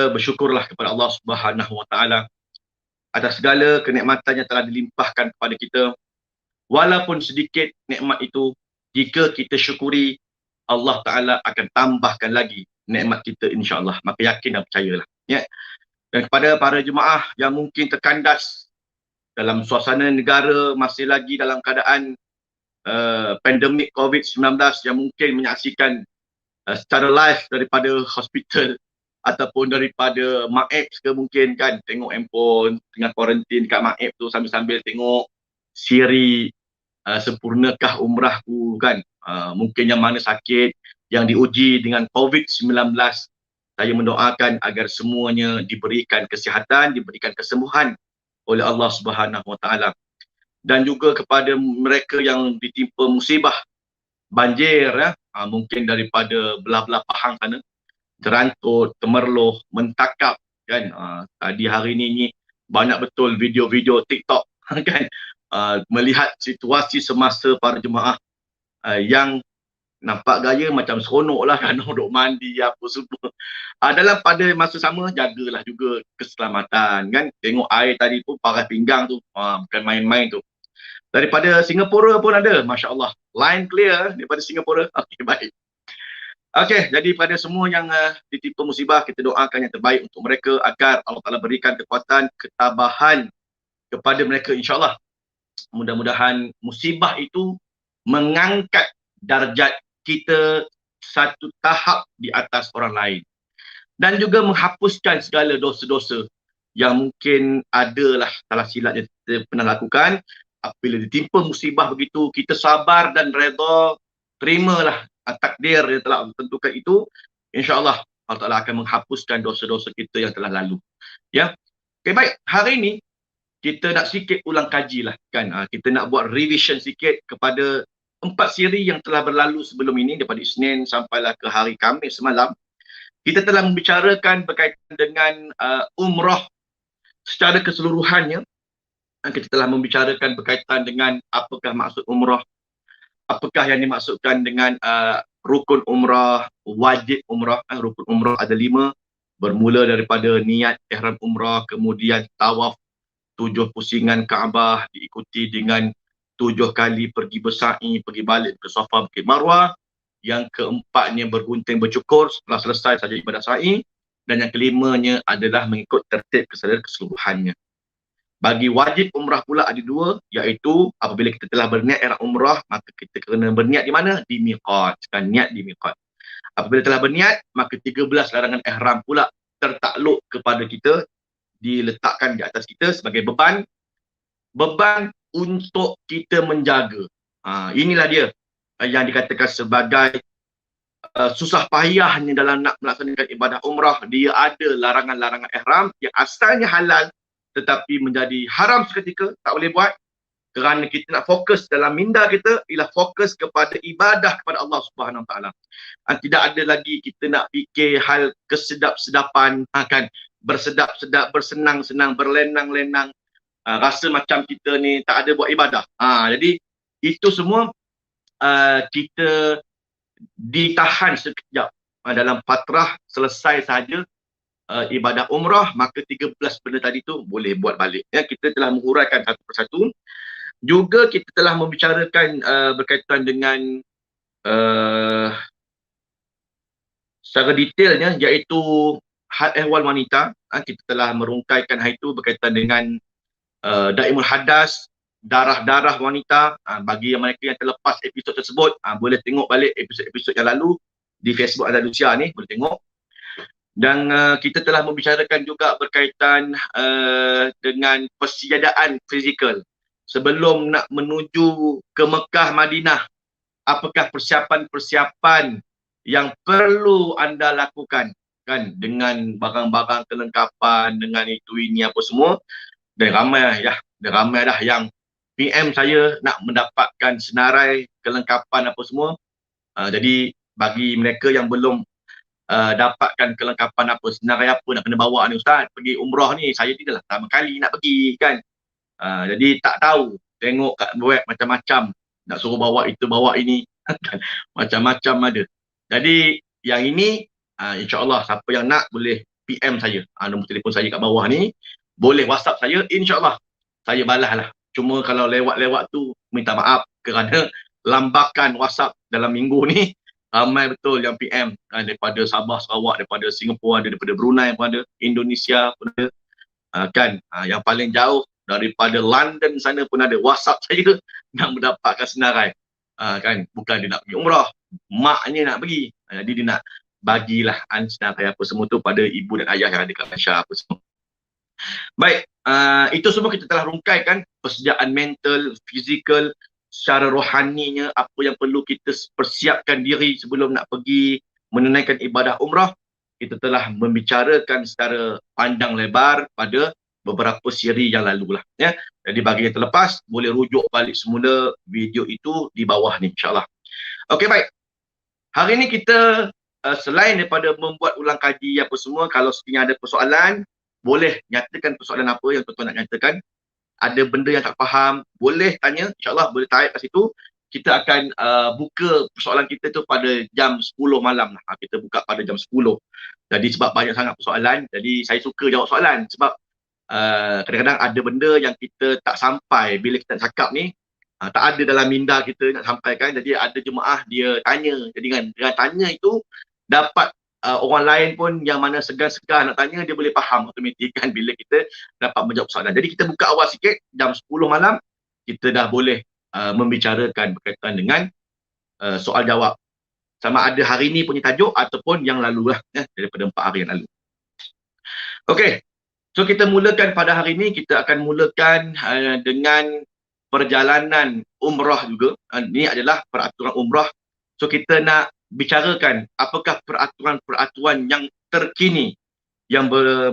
kita bersyukurlah kepada Allah Subhanahu Wa Taala atas segala kenikmatan yang telah dilimpahkan kepada kita. Walaupun sedikit nikmat itu, jika kita syukuri, Allah Ta'ala akan tambahkan lagi nikmat kita insya-Allah. Maka yakin dan percayalah. Ya. Dan kepada para jemaah yang mungkin terkandas dalam suasana negara masih lagi dalam keadaan pandemik COVID-19 yang mungkin menyaksikan secara live daripada hospital ataupun daripada Maep ke mungkin kan, tengok handphone tengah kuarantin kat Maep tu sambil-sambil tengok siri sempurnakah umrahku kan. Mungkin yang mana sakit, yang diuji dengan COVID-19, saya mendoakan agar semuanya diberikan kesihatan, diberikan kesembuhan oleh Allah Subhanahu Wa Taala. Dan juga kepada mereka yang ditimpa musibah banjir, mungkin daripada belah-belah Pahang sana, Terantut, Temerloh, Mentakap kan. Tadi hari ni banyak betul video-video TikTok kan, melihat situasi semasa para jemaah yang nampak gaya macam seronok lah kan, duduk mandi apa semua. Dalam pada masa sama jagalah juga keselamatan kan. Tengok air tadi pun paras pinggang tu, bukan main-main tu. Daripada Singapura pun ada, Masya Allah, line clear daripada Singapura. Okey, baik. Okey, jadi pada semua yang ditimpa musibah, kita doakan yang terbaik untuk mereka agar Allah Ta'ala berikan kekuatan, ketabahan kepada mereka insya-Allah. Mudah-mudahan musibah itu mengangkat darjat kita satu tahap di atas orang lain. Dan juga menghapuskan segala dosa-dosa yang mungkin adalah salah silap yang kita pernah lakukan. Apabila ditimpa musibah begitu, kita sabar dan redha, terimalah takdir yang telah tentukan itu, insya-Allah Allah Ta'ala akan menghapuskan dosa-dosa kita yang telah lalu. Ya. Okay, baik. Hari ini kita nak sikit ulang kaji lah kan. Kita nak buat revision sikit kepada 4 siri yang telah berlalu sebelum ini, daripada Isnin sampailah ke hari Khamis semalam. Kita telah membicarakan berkaitan dengan umrah secara keseluruhannya. Kita telah membicarakan berkaitan dengan apakah maksud umrah, apakah yang dimaksudkan dengan rukun umrah, wajib umrah. Rukun umrah ada 5, bermula daripada niat ihram umrah, kemudian tawaf 7 pusingan Kaabah, diikuti dengan 7 kali pergi bersa'i, pergi balik ke Safa, Bukit Marwah. Yang keempatnya bergunting bercukur setelah selesai saja ibadat sa'i. Dan yang kelimanya adalah mengikut tertib keseluruhannya. Bagi wajib umrah pula ada 2, iaitu apabila kita telah berniat ihram umrah, maka kita kena berniat di mana? Di miqat. Kan, niat di miqat. Apabila telah berniat, maka 13 larangan ihram pula tertakluk kepada kita, diletakkan di atas kita sebagai beban. Beban untuk kita menjaga. Inilah dia yang dikatakan sebagai susah payahnya dalam nak melaksanakan ibadah umrah. Dia ada larangan-larangan ihram yang asalnya halal tetapi menjadi haram seketika, tak boleh buat, kerana kita nak fokus dalam minda kita ialah fokus kepada ibadah kepada Allah Subhanahu Wa Taala. Tidak ada lagi kita nak fikir hal kesedap-sedapan, kan, bersedap-sedap, bersenang-senang, berlenang-lenang, rasa macam kita ni tak ada buat ibadah. Jadi itu semua kita ditahan sekejap dalam fatrah selesai sahaja ibadah umrah, maka 13 benda tadi tu boleh buat balik. Ya, kita telah menguraikan satu persatu. Juga kita telah membicarakan berkaitan dengan secara detailnya, iaitu hal ehwal wanita. Kita telah merungkaikan hal itu berkaitan dengan daimul hadas, darah-darah wanita. Bagi mereka yang terlepas episod tersebut, boleh tengok balik episod-episod yang lalu di Facebook Andalusia ni, boleh tengok. Dan kita telah membicarakan juga berkaitan dengan persediaan fizikal. Sebelum nak menuju ke Mekah, Madinah, apakah persiapan-persiapan yang perlu anda lakukan, kan, dengan barang-barang kelengkapan, dengan itu ini apa semua. Dan ramai dah yang PM saya nak mendapatkan senarai kelengkapan apa semua. Jadi bagi mereka yang belum dapatkan kelengkapan apa, senarai apa nak kena bawa ni, Ustaz, pergi umrah ni saya tidaklah pertama kali nak pergi kan. Jadi tak tahu, tengok kat web macam-macam, nak suruh bawa itu bawa ini macam-macam ada. Jadi yang ini insya-Allah siapa yang nak boleh PM saya. Nombor telefon saya kat bawah ni. Boleh WhatsApp saya, insyaAllah saya balas lah. Cuma kalau lewat-lewat tu, minta maaf kerana lambakan WhatsApp dalam minggu ni, ramai betul yang PM. Daripada Sabah, Sarawak, daripada Singapura, daripada Brunei pun ada, Indonesia pun ada. Kan, yang paling jauh daripada London sana pun ada WhatsApp saya nak mendapatkan senarai. Kan, bukan dia nak pergi umrah, maknya nak pergi. Jadi dia nak bagilah senarai apa semua tu pada ibu dan ayah yang ada kat Malaysia apa semua. Baik, itu semua kita telah rungkaikan persediaan mental, fizikal, secara rohaninya, apa yang perlu kita persiapkan diri sebelum nak pergi menunaikan ibadah umrah. Kita telah membicarakan secara panjang lebar pada beberapa siri yang lalu lah. Ya. Jadi bagi yang terlepas, boleh rujuk balik semula video itu di bawah ni, insyaAllah. Okey, baik. Hari ini kita selain daripada membuat ulang kaji apa semua, kalau sekiranya ada persoalan, boleh nyatakan persoalan apa yang tuan-tuan nak nyatakan. Ada benda yang tak faham, boleh tanya, insyaAllah boleh type kat situ. Kita akan buka persoalan kita tu pada jam 10 malam lah. Kita buka pada jam 10. Jadi sebab banyak sangat persoalan, jadi saya suka jawab soalan sebab kadang-kadang ada benda yang kita tak sampai bila kita cakap ni, tak ada dalam minda kita nak sampaikan. Jadi ada jemaah dia tanya, jadi kan dengan tanya itu dapat orang lain pun yang mana segan-segan nak tanya, dia boleh faham automatik kan bila kita dapat menjawab soalan. Jadi kita buka awal sikit, jam 10 malam kita dah boleh membicarakan berkaitan dengan soal jawab, sama ada hari ni punya tajuk ataupun yang lalu lah, daripada 4 hari yang lalu. Okey, so kita mulakan pada hari ini. Kita akan mulakan dengan perjalanan umrah juga. Ini adalah peraturan umrah. So kita nak bicarakan apakah peraturan-peraturan yang terkini yang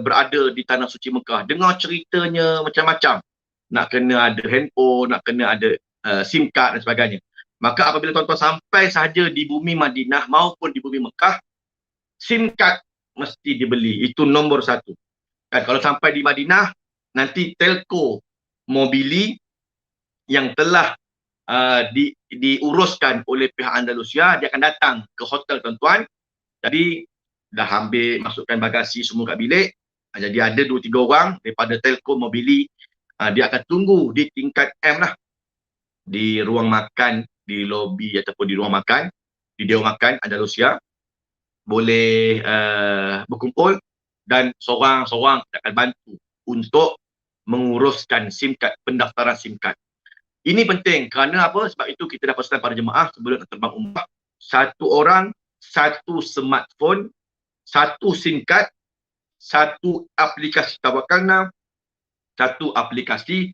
berada di Tanah Suci Mekah. Dengar ceritanya macam-macam. Nak kena ada handphone, nak kena ada SIM card dan sebagainya. Maka apabila tuan-tuan sampai sahaja di bumi Madinah maupun di bumi Mekah, SIM card mesti dibeli. Itu nombor satu. Kan, kalau sampai di Madinah, nanti telco mobili yang telah diuruskan oleh pihak Andalusia, dia akan datang ke hotel tuan-tuan. Jadi dah ambil, masukkan bagasi semua kat bilik. Jadi ada 2-3 orang daripada telco mobili, dia akan tunggu di tingkat M lah, di ruang makan, di lobi ataupun di ruang makan, di dewan makan Andalusia. Boleh berkumpul dan seorang-seorang akan bantu untuk menguruskan SIM card, pendaftaran SIM card. Ini penting kerana apa? Sebab itu kita dah pesan para jemaah sebelum nak terbang umrah, satu orang, satu smartphone, satu SIM card, satu aplikasi Tawakalna, satu aplikasi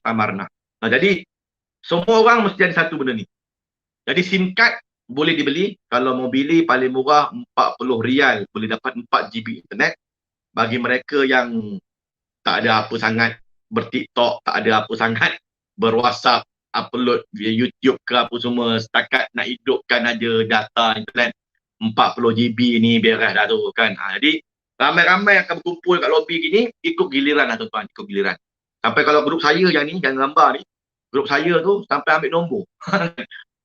Tamarna. Jadi semua orang mesti ada satu benda ni. Jadi SIM card boleh dibeli, kalau mau beli paling murah RM40, boleh dapat 4 GB internet. Bagi mereka yang tak ada apa sangat ber-TikTok, tak ada apa sangat ber-WhatsApp, upload via YouTube ke apa semua, setakat nak hidupkan aja data internet 40 GB ni beres dah tu kan. Jadi ramai-ramai akan berkumpul kat lobi gini, ikut giliran lah tuan-tuan, ikut giliran. Sampai kalau grup saya yang ni, yang gambar ni, grup saya tu sampai ambil nombor.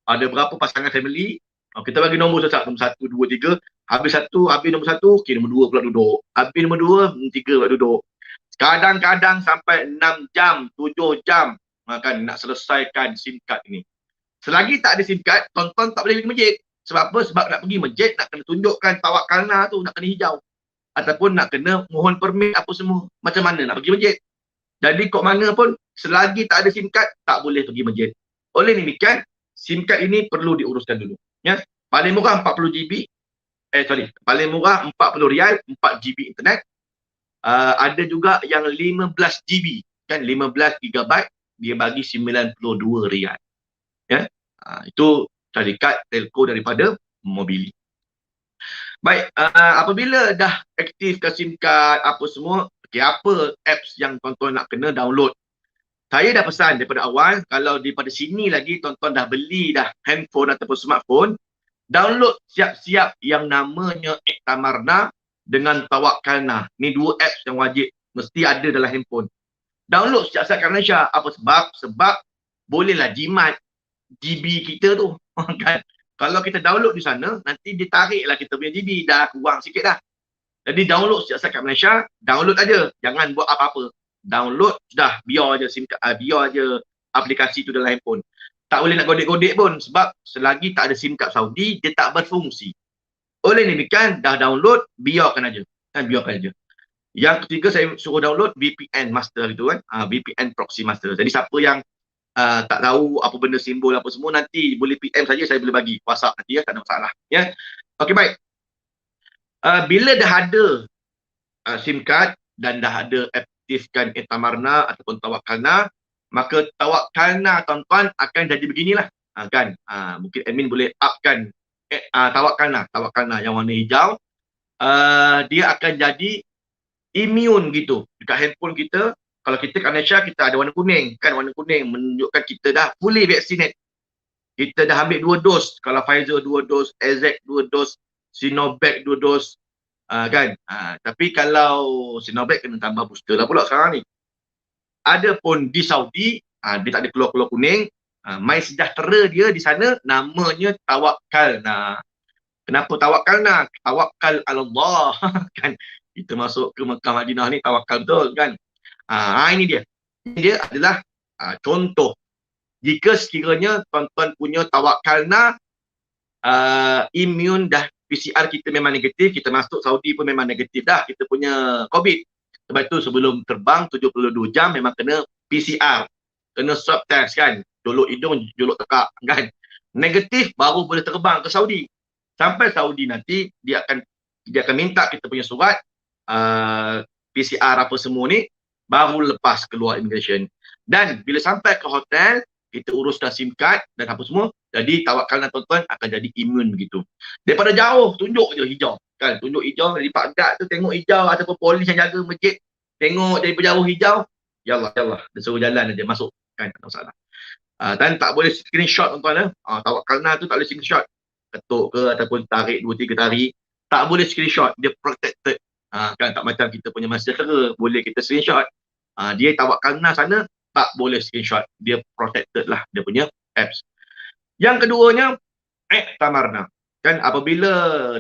Ada berapa pasangan family, kita bagi nombor satu, nombor 1, 2, 3. Habis nombor 1, okay, nombor 2 pula duduk. Habis nombor 2, 3 pula duduk. Kadang-kadang sampai 6 jam, 7 jam kan nak selesaikan SIM card ini. Selagi tak ada SIM card, tuan-tuan tak boleh pergi masjid. Sebab apa? Sebab nak pergi masjid, nak kena tunjukkan Tawakalna tu, nak kena hijau. Ataupun nak kena mohon permit apa semua. Macam mana nak pergi masjid? Jadi kok mana pun, selagi tak ada SIM card, tak boleh pergi masjid. Oleh demikian, SIM card ini perlu diuruskan dulu. Ya, paling murah 40 GB. Paling murah RM40, 4 GB internet. Ada juga yang 15 GB, kan 15 GB, dia bagi RM92. Ya, itu syarikat telco daripada Mobili. Baik, apabila dah aktifkan SIM card apa semua, apa apps yang tuan-tuan nak kena download? Saya dah pesan daripada awal, kalau daripada sini lagi tuan-tuan dah beli dah handphone ataupun smartphone, download siap-siap yang namanya Tamarna dengan Tawakalna. Ni 2 apps yang wajib mesti ada dalam handphone. Download siap-siap kat Malaysia. Apa sebab? Sebab bolehlah jimat GB kita tu. Kan? Kalau kita download di sana, nanti ditariklah kita punya GB. Dah kurang sikit dah. Jadi download sejak kat Malaysia, download aja, jangan buat apa-apa. Download sudah, biar aja biar aja aplikasi tu dalam handphone. Tak boleh nak godek-godek pun sebab selagi tak ada SIM card Saudi, dia tak berfungsi. Oleh demikian, dah download, biarkan aja. Biarkan aja. Yang ketiga, saya suruh download VPN Master itu kan. VPN Proxy Master. Jadi siapa yang tak tahu apa benda simbol apa semua, nanti boleh PM saja, saya boleh bagi WhatsApp nanti ya, tak ada masalah. Ya. Okey, baik. Bila dah ada SIM card dan dah ada aktifkan Etamarna ataupun Tawakalna, maka Tawakalna tuan-tuan akan jadi beginilah. Kan? Mungkin admin boleh upkan Tawakalna yang warna hijau. Dia akan jadi immune gitu dekat handphone kita. Kalau kita kat Malaysia, kita ada warna kuning. Kan warna kuning menunjukkan kita dah fully vaccinate. Kita dah ambil 2 dos. Kalau Pfizer 2 dos, AZ 2 dos, Sinovac 2 dos. Kan? Tapi kalau Sinovac kena tambah booster lah pula sekarang ni. Adapun di Saudi, dia tak ada keluar-keluar kuning. My sejahtera dia di sana namanya Tawakal. Kenapa Tawakal? Tawakal Allah. Kan? Kita masuk ke Mekah Madinah ni tawakal betul kan. Ini dia. Dia adalah contoh. Jika sekiranya tuan-tuan punya Tawakalna, immune dah, PCR kita memang negatif, kita masuk Saudi pun memang negatif dah kita punya COVID. Sebab itu sebelum terbang 72 jam memang kena PCR. Kena swab test kan. Jolok hidung, jolok tekak kan. Negatif baru boleh terbang ke Saudi. Sampai Saudi nanti dia akan minta kita punya surat PCR apa semua ni, baru lepas keluar immigration. Dan bila sampai ke hotel, kita uruskan SIM card dan apa semua, jadi Tawakalna tuan-tuan akan jadi imun begitu. Daripada jauh tunjuk je hijau kan, tunjuk hijau dari Pak Gad tu, tengok hijau ataupun polis yang jaga masjid tengok dari jauh hijau, ya Allah dia suruh jalan aja masuk kan, tak masalah. Dan tak boleh screenshot tuan-tuan. Tawakalna tu tak boleh screenshot, ketuk ke ataupun tarik 2-3 tarik, tak boleh screenshot, dia protected. Kan tak macam kita punya Malaysia boleh kita screenshot. Dia Tawakalna sana tak boleh screenshot, dia protected lah dia punya apps. Yang keduanya, Etamarna. Kan apabila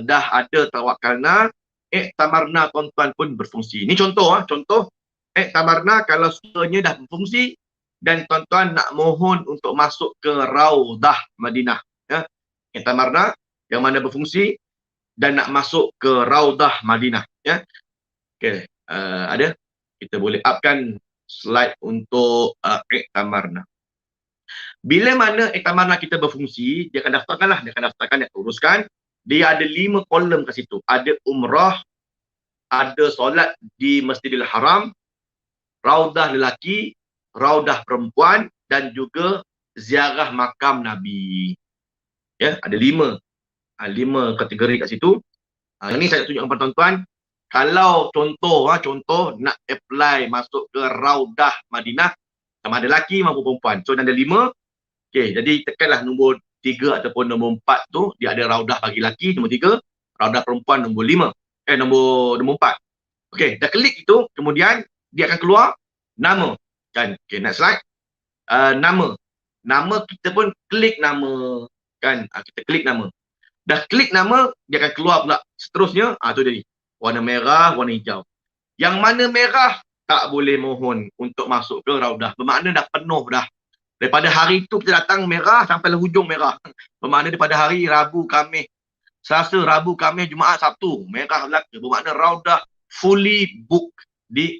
dah ada Tawakalna, Etamarna tuan-tuan pun berfungsi. Ini contoh, contoh Etamarna kalau semuanya dah berfungsi dan tuan-tuan nak mohon untuk masuk ke Raudah Madinah. Ya. Etamarna yang mana berfungsi dan nak masuk ke Raudah Madinah. Ya. Okay. Ada? Kita boleh upkan slide untuk Etamarna. Bila mana Etamarna kita berfungsi, dia akan daftarkan lah. Dia akan daftarkan, dia akan uruskan. Dia ada 5 kolom kat situ. Ada umrah, ada solat di Masjidil Haram, Raudah lelaki, Raudah perempuan dan juga ziarah makam Nabi. Ya, ada 5 kategori kat situ. Yang ni saya tunjuk kepada tuan-tuan. Kalau contoh nak apply masuk ke Raudah Madinah, sama ada lelaki maupun perempuan. So ada 5. Okey, jadi tekanlah nombor 3 ataupun nombor 4 tu, dia ada Raudah bagi lelaki nombor 3, Raudah perempuan nombor 5. Nombor 4. Okey, dah klik itu, kemudian dia akan keluar nama. Kan? Okey, next slide. Nama. Nama kita pun klik nama. Kan? Kita klik nama. Dah klik nama, dia akan keluar pula seterusnya. Tu jadi warna merah, warna hijau. Yang mana merah tak boleh mohon untuk masuk ke Raudah. Bermakna dah penuh dah. Daripada hari tu kita datang merah sampai hujung merah. Bermakna daripada hari Rabu, Khamis, Selasa, Rabu, Khamis, Jumaat, Sabtu, merah belaka. Bermakna Raudah fully book di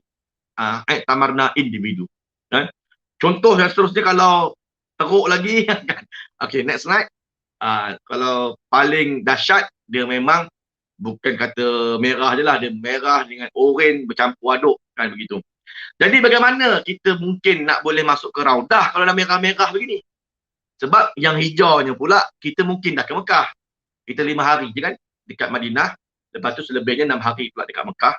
Tamarna individu. Kan? Contoh yang seterusnya kalau teruk lagi. Okay, next slide. Kalau paling dahsyat, dia memang bukan kata merah je lah, dia merah dengan oranye bercampur aduk kan begitu. Jadi bagaimana kita mungkin nak boleh masuk ke Raudah kalau dah merah-merah begini? Sebab yang hijaunya pula kita mungkin dah ke Mekah. Kita 5 hari je kan dekat Madinah, lepas tu selebihnya 6 hari pula dekat Mekah.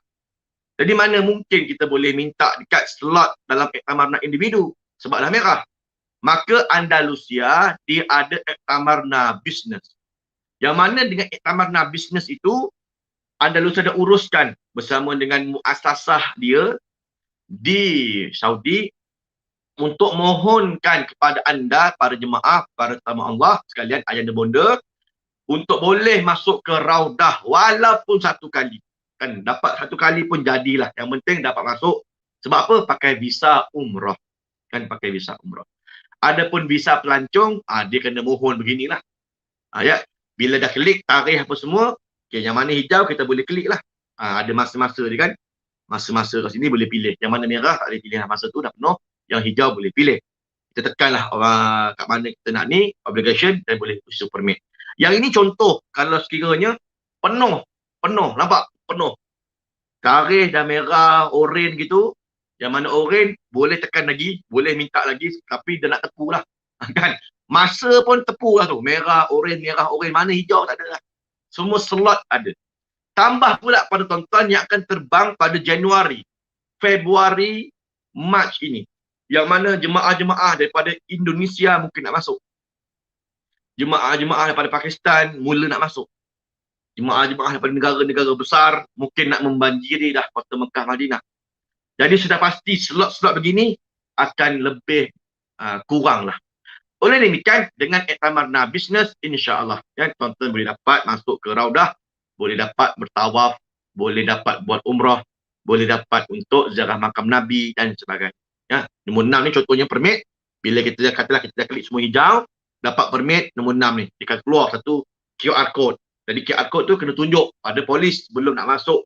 Jadi mana mungkin kita boleh minta dekat slot dalam Etamarna individu sebab dah merah. Maka Andalusia dia ada Etamarna Business. Yang mana dengan Etamarna Business itu, Andalusia dah uruskan bersama dengan muasasah dia di Saudi untuk mohonkan kepada anda, para jemaah, para tamu Allah sekalian, ayah dan bonda, untuk boleh masuk ke Raudah walaupun 1 kali. Kan dapat satu kali pun jadilah. Yang penting dapat masuk. Sebab apa? Pakai visa umrah. Kan pakai visa umrah. Adapun visa pelancong, dia kena mohon beginilah. Ya. Bila dah klik tarikh apa semua, okay, yang mana hijau kita boleh klik lah. Ada masa-masa dia kan. Masa-masa kat sini boleh pilih. Yang mana merah tak boleh pilih. Masa tu dah penuh. Yang hijau boleh pilih. Kita tekanlah orang kat mana kita nak ni, obligation, dan boleh issue permit. Yang ini contoh, kalau sekiranya penuh, nampak? Penuh. Garis dah merah, oren gitu. Yang mana oren, boleh tekan lagi, boleh minta lagi, tapi dia nak tepu lah. Kan? Masa pun tepu lah tu. Merah, oren, mana hijau tak ada lah. Semua slot ada. Tambah pula pada tuan-tuan yang akan terbang pada Januari, Februari, Mac ini. Yang mana jemaah-jemaah daripada Indonesia mungkin nak masuk. Jemaah-jemaah daripada Pakistan mula nak masuk. Jemaah-jemaah daripada negara-negara besar mungkin nak membanjiri dah kota Mekah Madinah. Jadi sudah pasti slot-slot begini akan lebih kurang lah. Oleh demikian, dengan Iktamarna Business, insya-Allah ya, tuan-tuan boleh dapat masuk ke Raudah, boleh dapat bertawaf, boleh dapat buat umrah, boleh dapat untuk ziarah makam Nabi dan sebagainya. Ya, nombor 6 ni contohnya permit. Bila kita katalah kita dah klik semua hijau, dapat permit nombor 6 ni. Dia akan keluar satu QR code. Jadi QR code tu kena tunjuk pada polis sebelum nak masuk,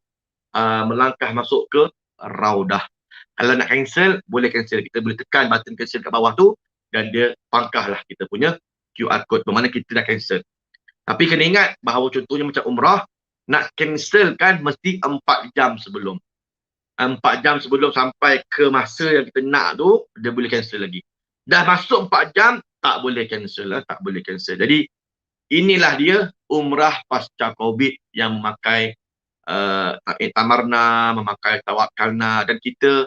melangkah masuk ke Raudah. Kalau nak cancel, boleh cancel. Kita boleh tekan button cancel kat bawah tu dan dia pangkahlah kita punya QR code bermakna kita dah cancel. Tapi kena ingat bahawa contohnya macam umrah, nak cancel kan mesti 4 jam sebelum. 4 jam sebelum sampai ke masa yang kita nak tu, dia boleh cancel lagi. Dah masuk 4 jam, tak boleh cancel lah, tak boleh cancel. Jadi, inilah dia umrah pasca COVID yang memakai Iktamarna, memakai Tawakkalna, dan kita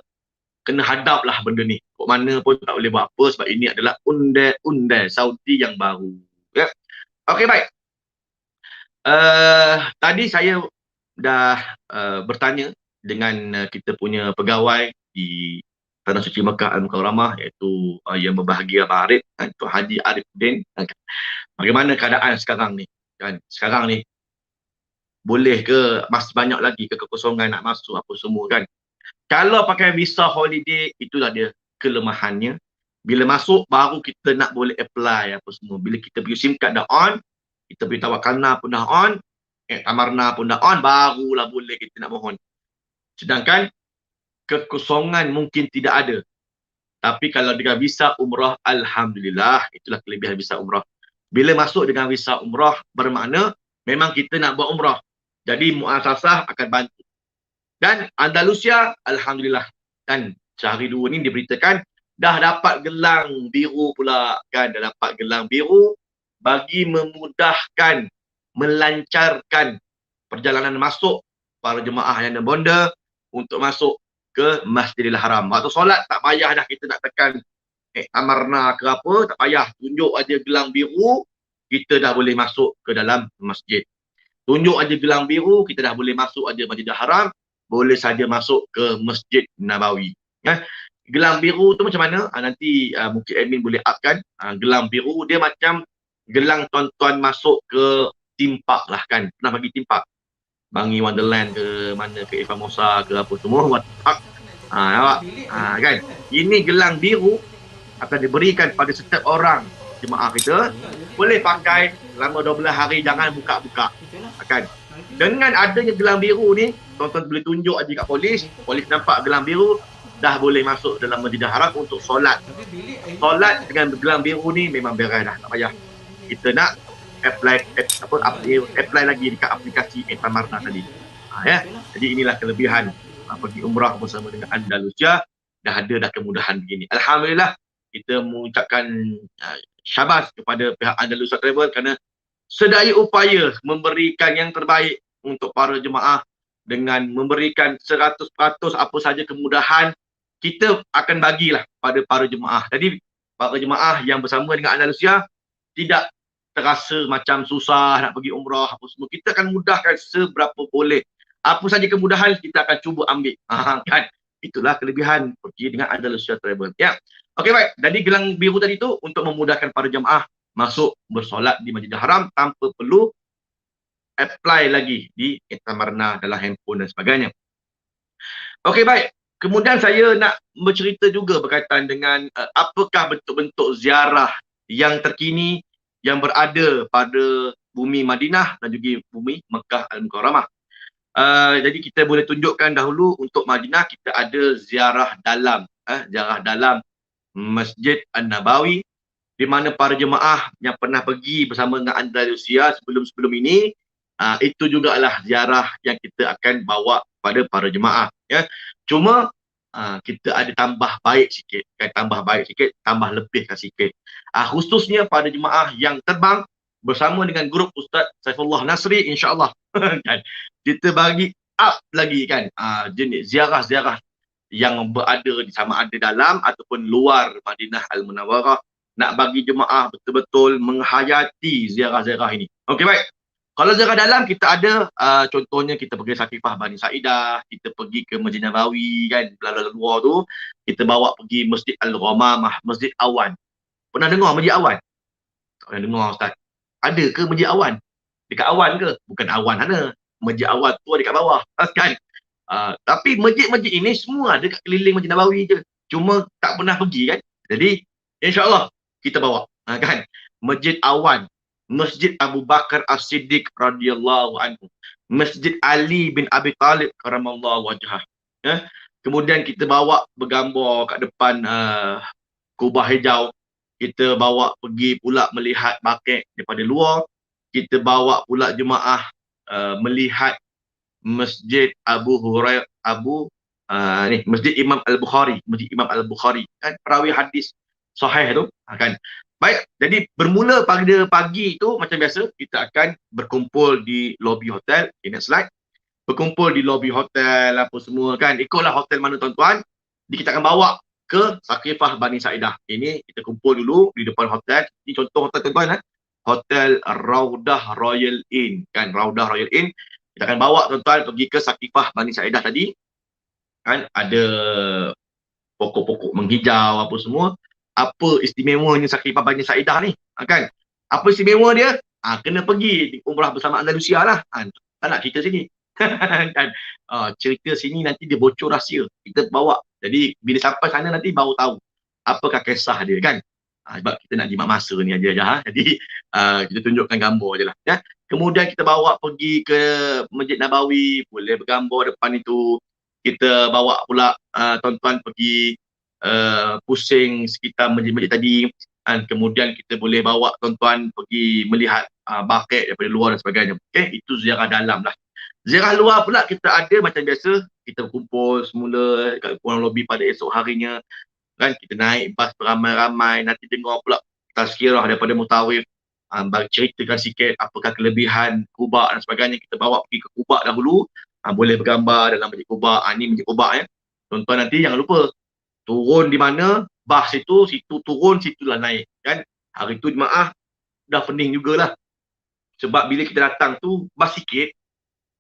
kena hadaplah benda ni. Kok mana pun tak boleh buat apa sebab ini adalah undai-undai Saudi yang baru. Ya. Okey, baik. Tadi saya dah bertanya dengan kita punya pegawai di Tanah Suci Mekah Al-Mukarramah, iaitu yang berbahagia Abang Arif, Tuan Haji Arifuddin. Bagaimana keadaan sekarang ni? Kan? Sekarang ni boleh ke masih banyak lagi ke kekosongan nak masuk apa semua kan? Kalau pakai visa holiday, itulah dia kelemahannya. Bila masuk baru kita nak boleh apply apa semua. Bila kita pergi SIM card dah on, kita pergi Tawakkalna pun dah on, Iktamarna pun dah on, barulah boleh kita nak mohon. Sedangkan kekosongan mungkin tidak ada. Tapi kalau dengan visa umrah, alhamdulillah, itulah kelebihan visa umrah. Bila masuk dengan visa umrah, bermakna memang kita nak buat umrah. Jadi muasasah akan bantu. Dan Andalusia, alhamdulillah. Dan sehari dua ni diberitakan dah dapat gelang biru pula kan, dah dapat gelang biru bagi memudahkan, melancarkan perjalanan masuk para jemaah yang ada bonda untuk masuk ke Masjidil Haram. Waktu solat tak payah dah kita nak tekan Iktamarna ke apa, tak payah, tunjuk aja gelang biru, kita dah boleh masuk ke dalam masjid. Tunjuk aja gelang biru, kita dah boleh masuk aja Masjidil Haram, boleh saja masuk ke Masjid Nabawi. Ya. Gelang biru tu macam mana? Nanti mungkin admin boleh upkan. Gelang biru dia macam gelang tuan-tuan masuk ke theme park lah kan. Pernah bagi theme park? Bangi Wonderland ke mana ke Evamosa ke apa semua waterpark. Kan? Ini gelang biru akan diberikan pada setiap orang jemaah kita. Boleh pakai selama 12 hari, jangan buka-buka. Kan? Dengan adanya gelang biru ni, tuan-tuan boleh tunjuk aja kat polis, polis nampak gelang biru, dah boleh masuk dalam Masjidil Haram untuk solat. Solat dengan gelang biru ni memang beres dah, tak payah. Kita nak apply lagi dekat aplikasi Iktamarna tadi. Ya. Jadi inilah kelebihan pergi umrah bersama dengan Andalusia, dah ada dah kemudahan begini. Alhamdulillah, kita mengucapkan syabas kepada pihak Andalusia Travel kerana sedaya upaya memberikan yang terbaik untuk para jemaah dengan memberikan 100% apa saja kemudahan kita akan bagilah pada para jemaah. Jadi para jemaah yang bersama dengan Andalusia tidak terasa macam susah nak pergi umrah apa semua. Kita akan mudahkan seberapa boleh. Apa saja kemudahan kita akan cuba ambil. Kan? Itulah kelebihan pergi dengan Andalusia Travel. Ya. Okey, baik. Jadi gelang biru tadi tu untuk memudahkan para jemaah masuk bersolat di Masjidil Haram tanpa perlu apply lagi di Etamarna dalam handphone dan sebagainya. Okey, baik. Kemudian saya nak bercerita juga berkaitan dengan apakah bentuk-bentuk ziarah yang terkini yang berada pada bumi Madinah dan juga bumi Mekah Al-Mukarramah. Jadi kita boleh tunjukkan dahulu untuk Madinah kita ada ziarah dalam Masjid An-Nabawi, di mana para jemaah yang pernah pergi bersama dengan Andalusia sebelum-sebelum ini, itu juga adalah ziarah yang kita akan bawa pada para jemaah, ya. Cuma kita ada tambah baik sikit, tambah lebihkan sikit. Khususnya pada jemaah yang terbang bersama dengan grup Ustaz Saifullah Nasri, insya-Allah kan. Kita bagi up lagi kan jenis ziarah-ziarah yang berada di sama ada dalam ataupun luar Madinah Al-Munawwarah, nak bagi jemaah betul-betul menghayati ziarah-ziarah ini. Okey, baik. Kalau ziarah dalam kita ada contohnya kita pergi Sakifah Bani Saidah, kita pergi ke Masjid Nabawi kan, lalu luar tu kita bawa pergi Masjid Al-Ghamamah, Masjid Awan. Pernah dengar Masjid Awan? Tak pernah dengar Ustaz. Ada ke Masjid Awan? Dekat Awan ke? Bukan Awan sana. Masjid Awan tu dekat bawah kan. Tapi masjid-masjid ini semua ada kat keliling Masjid Nabawi je. Cuma tak pernah pergi kan. Jadi insya-Allah kita bawa kan. Masjid Awan, Masjid Abu Bakar As-Siddiq radhiyallahu anhu, Masjid Ali bin Abi Talib karamallahu wajhah. Ya. Kemudian kita bawa bergambar kat depan kubah hijau. Kita bawa pergi pula melihat bakit daripada luar. Kita bawa pula jemaah melihat Masjid Masjid Imam Al-Bukhari kan, perawi hadis sahih tu kan. Baik, jadi bermula pada pagi tu macam biasa kita akan berkumpul di lobi hotel. Next slide. Berkumpul di lobi hotel apa semua kan, ikutlah hotel mana tuan-tuan. Kita akan bawa ke Sakifah Bani Saidah. Ini kita kumpul dulu di depan hotel. Ini contoh hotel tuan-tuan Hotel Raudah Royal Inn kan, Raudah Royal Inn. Kita akan bawa tuan-tuan pergi ke Sakifah Bani Saidah tadi. Kan ada pokok-pokok menghijau apa semua. Apa istimewanya Sakifah Bani Saidah ni? Kan? Apa istimewa dia? Kena pergi umrah bersama Andalusia lah. Tak nak cerita sini. Kan? Cerita sini nanti dia bocor rahsia. Kita bawa. Jadi bila sampai sana nanti baru tahu apakah kisah dia kan. Sebab kita nak jimat masa ni aja. Jadi kita tunjukkan gambar je lah. Ya? Kemudian kita bawa pergi ke Masjid Nabawi, boleh bergambar depan itu. Kita bawa pula tuan-tuan pergi pusing sekitar masjid-masjid tadi. Kemudian kita boleh bawa tuan-tuan pergi melihat bakit daripada luar dan sebagainya. Okay? Itu ziarah dalam lah. Ziarah luar pula kita ada macam biasa. Kita berkumpul semula kat kurang lobi pada esok harinya. Kan? Kita naik bas beramai-ramai. Nanti dengar pula tazkirah daripada Mutawif. Ceritakan sikit apakah kelebihan Quba dan sebagainya. Kita bawa pergi ke Quba dahulu. Boleh bergambar dalam Masjid Quba. Ini Masjid Quba ya. Tuan-tuan nanti jangan lupa. Turun di mana, bas itu, situ turun, situlah naik. Kan? Hari tu jemaah dah pening jugalah. Sebab bila kita datang tu, bas sikit.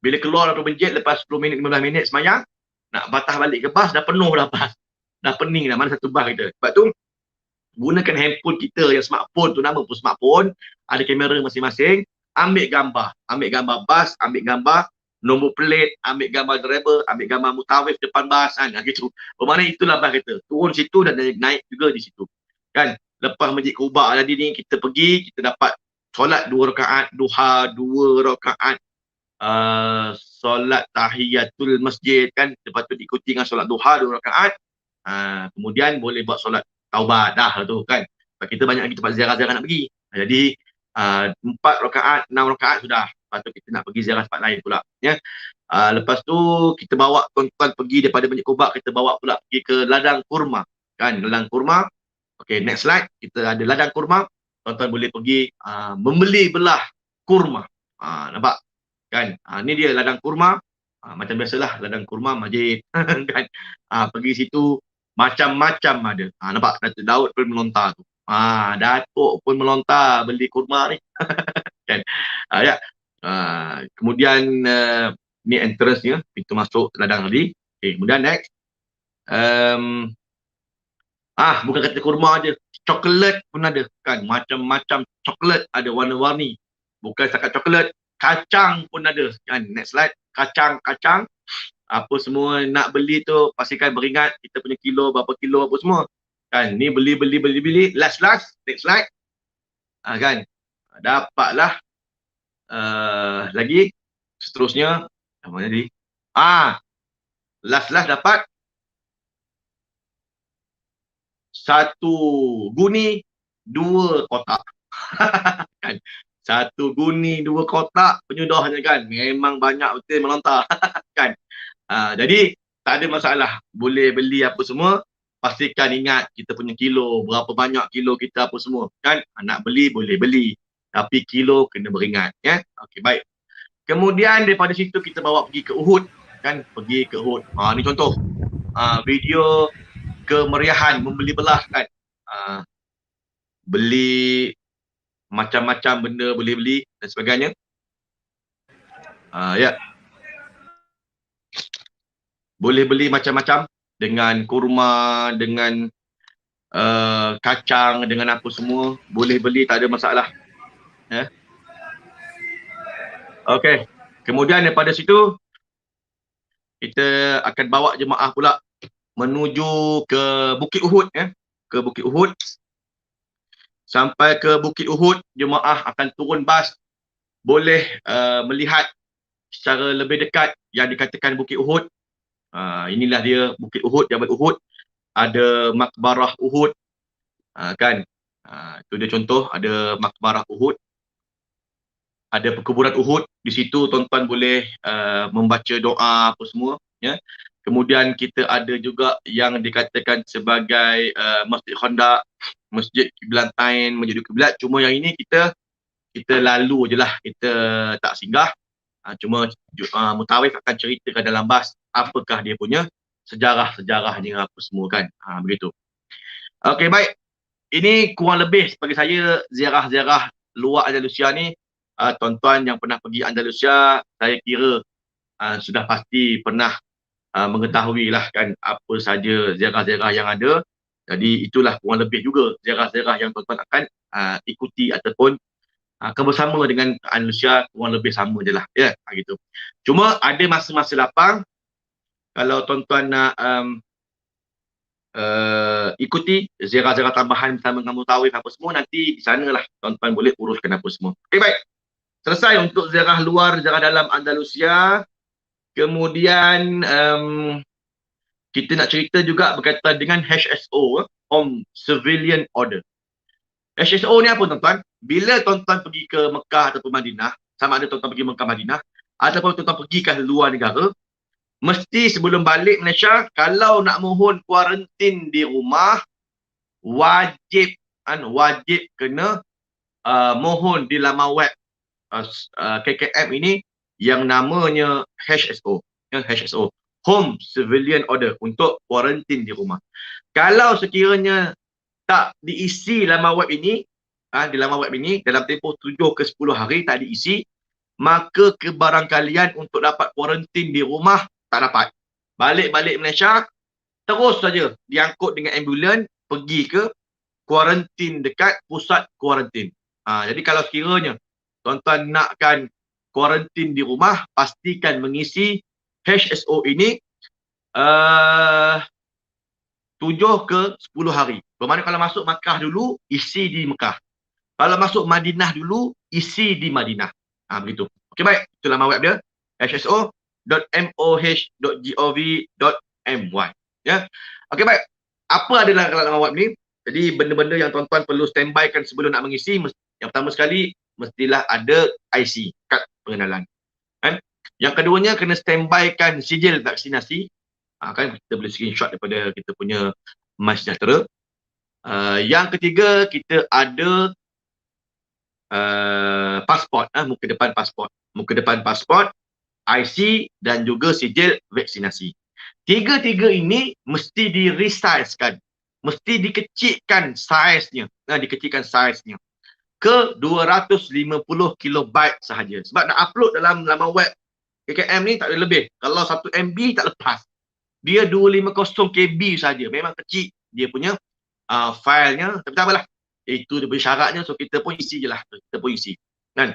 Bila keluar dari masjid, lepas 10 minit, 15 minit semayang, nak patah balik ke bas, dah penuh dah bas. Dah pening dah, mana satu bas kita. Sebab tu, gunakan handphone kita yang smartphone tu, nama pun smartphone, ada kamera masing-masing, ambil gambar bas, ambil gambar nombor plate, ambil gambar driver, ambil gambar Mutawif depan bas kan, gitu. Bermakna itulah bas kita. Turun situ dan naik juga di situ. Kan? Lepas Masjid Quba tadi ni kita pergi, kita dapat solat 2 rakaat duha, 2 rakaat solat tahiyatul masjid kan. Lepas tu diikuti dengan solat duha 2 rakaat. Kemudian boleh buat solat taubat dah tu kan. Sebab kita banyak lagi tempat ziarah-ziarah nak pergi. Jadi 4 rakaat, 6 rakaat sudah. Lepas tu kita nak pergi ziarah tempat lain pula. Ya. Lepas tu kita bawa tuan-tuan pergi daripada Masjid Quba, kita bawa pula pergi ke ladang kurma. Kan, ladang kurma. Okay, next slide. Kita ada ladang kurma. Tuan-tuan boleh pergi membeli belah kurma. Nampak? Kan? Ni dia ladang kurma. Macam biasalah ladang kurma masjid. Kan? Pergi situ macam-macam ada. Nampak Datuk Daud pun melontar tu. Datuk pun melontar beli kurma ni. Kan? Ya. Kemudian ni entrance-nya, pintu masuk ladang tadi. Okay, kemudian next. Bukan kata kurma aja, coklat pun ada kan, macam-macam coklat ada warna-warni. Bukan setakat coklat, kacang pun ada kan. Next slide. Kacang apa semua nak beli tu pastikan beringat kita punya kilo berapa kilo apa semua kan. Ni beli last next slide. Kan dapatlah lagi seterusnya apa tadi last dapat satu guni dua kotak. Kan, satu guni dua kotak penyudahnya kan, memang banyak betul melontar. Kan, jadi tak ada masalah, boleh beli apa semua, pastikan ingat kita punya kilo, berapa banyak kilo kita apa semua kan. Nak beli boleh beli, tapi kilo kena beringat ya. Okey, baik. Kemudian daripada situ kita bawa pergi ke Uhud kan, pergi ke Uhud. Ni contoh video kemeriahan membeli belah kan. Beli macam-macam benda boleh beli dan sebagainya. Ya. Boleh beli macam-macam dengan kurma, dengan kacang, dengan apa semua. Boleh beli, tak ada masalah. Ya. Okey. Kemudian daripada situ kita akan bawa jemaah pula menuju ke Bukit Uhud ya. Ke Bukit Uhud. Sampai ke Bukit Uhud, jemaah akan turun bas, boleh melihat secara lebih dekat yang dikatakan Bukit Uhud. Inilah dia Bukit Uhud, Jabal Uhud. Ada Makbarah Uhud. Kan? Itu dia contoh, ada Makbarah Uhud. Ada perkuburan Uhud. Di situ tuan-tuan boleh membaca doa apa semua. Ya. Kemudian kita ada juga yang dikatakan sebagai Masjid Khandaq, Masjid Qiblatain, Masjid Qiblat. Cuma yang ini kita lalu je lah, kita tak singgah. Cuma Mutawif akan ceritakan dalam bas apakah dia punya sejarah-sejarahnya apa semua kan. Begitu. Okey, baik. Ini kurang lebih bagi saya ziarah-ziarah luar Andalusia ni. Tuan-tuan yang pernah pergi Andalusia, saya kira sudah pasti pernah mengetahui lah kan apa saja ziarah-ziarah yang ada. Jadi itulah kurang lebih juga ziarah-ziarah yang tuan-tuan akan ikuti ataupun akan bersama dengan Andalusia, kurang lebih sama je lah ya, gitu. Cuma ada masa-masa lapang kalau tuan-tuan nak ikuti ziarah-ziarah tambahan bersama dengan Mutawif apa semua, nanti di sana lah tuan-tuan boleh uruskan apa semua. Okey, baik. Selesai untuk ziarah luar, ziarah dalam Andalusia. Kemudian kita nak cerita juga berkaitan dengan HSO, Home Civilian Order. HSO ni apa tuan-tuan? Bila tuan-tuan pergi ke Mekah ataupun Madinah, sama ada tuan-tuan pergi Mekah Madinah ataupun tuan-tuan pergi ke luar negara, mesti sebelum balik Malaysia, kalau nak mohon kuarantin di rumah, wajib kena mohon di laman web KKM ini yang namanya HSO, HSO, Home Civilian Order, untuk kuarantin di rumah. Kalau sekiranya tak diisi laman web ini, di laman web ini dalam tempoh 7 ke 10 hari tak diisi, maka kebarangkalian untuk dapat kuarantin di rumah tak dapat. Balik-balik Malaysia, terus saja diangkut dengan ambulans pergi ke kuarantin dekat pusat kuarantin. Jadi kalau sekiranya tuan-tuan nakkan kuarantin di rumah, pastikan mengisi HSO ini 7 ke 10 hari. Bermakna kalau masuk Makkah dulu, isi di Mekah. Kalau masuk Madinah dulu, isi di Madinah. Begitu. Okey, baik. Itu laman web dia. hso.moh.gov.my. Ya. Okey, baik. Apa ada dalam laman web ni? Jadi benda-benda yang tuan-tuan perlu standby kan sebelum nak mengisi. Yang pertama sekali, mestilah ada IC, kad pengenalan. Kan? Yang keduanya, kena standby kan sijil vaksinasi. Kan kita boleh screenshot daripada kita punya MySejahtera. Yang ketiga, kita ada pasport, muka depan pasport, IC dan juga sijil vaksinasi. Tiga-tiga ini mesti di-resizekan, mesti dikecilkan saiznya, ke 250 kilobyte sahaja. Sebab nak upload dalam laman web KKM ni tak boleh lebih. Kalau 1 MB tak lepas. Dia 250 KB saja. Memang kecil dia punya filenya. Tapi tak apalah. Itu dia punya syaratnya. So kita pun isi je lah. Kita pun isi. Kan?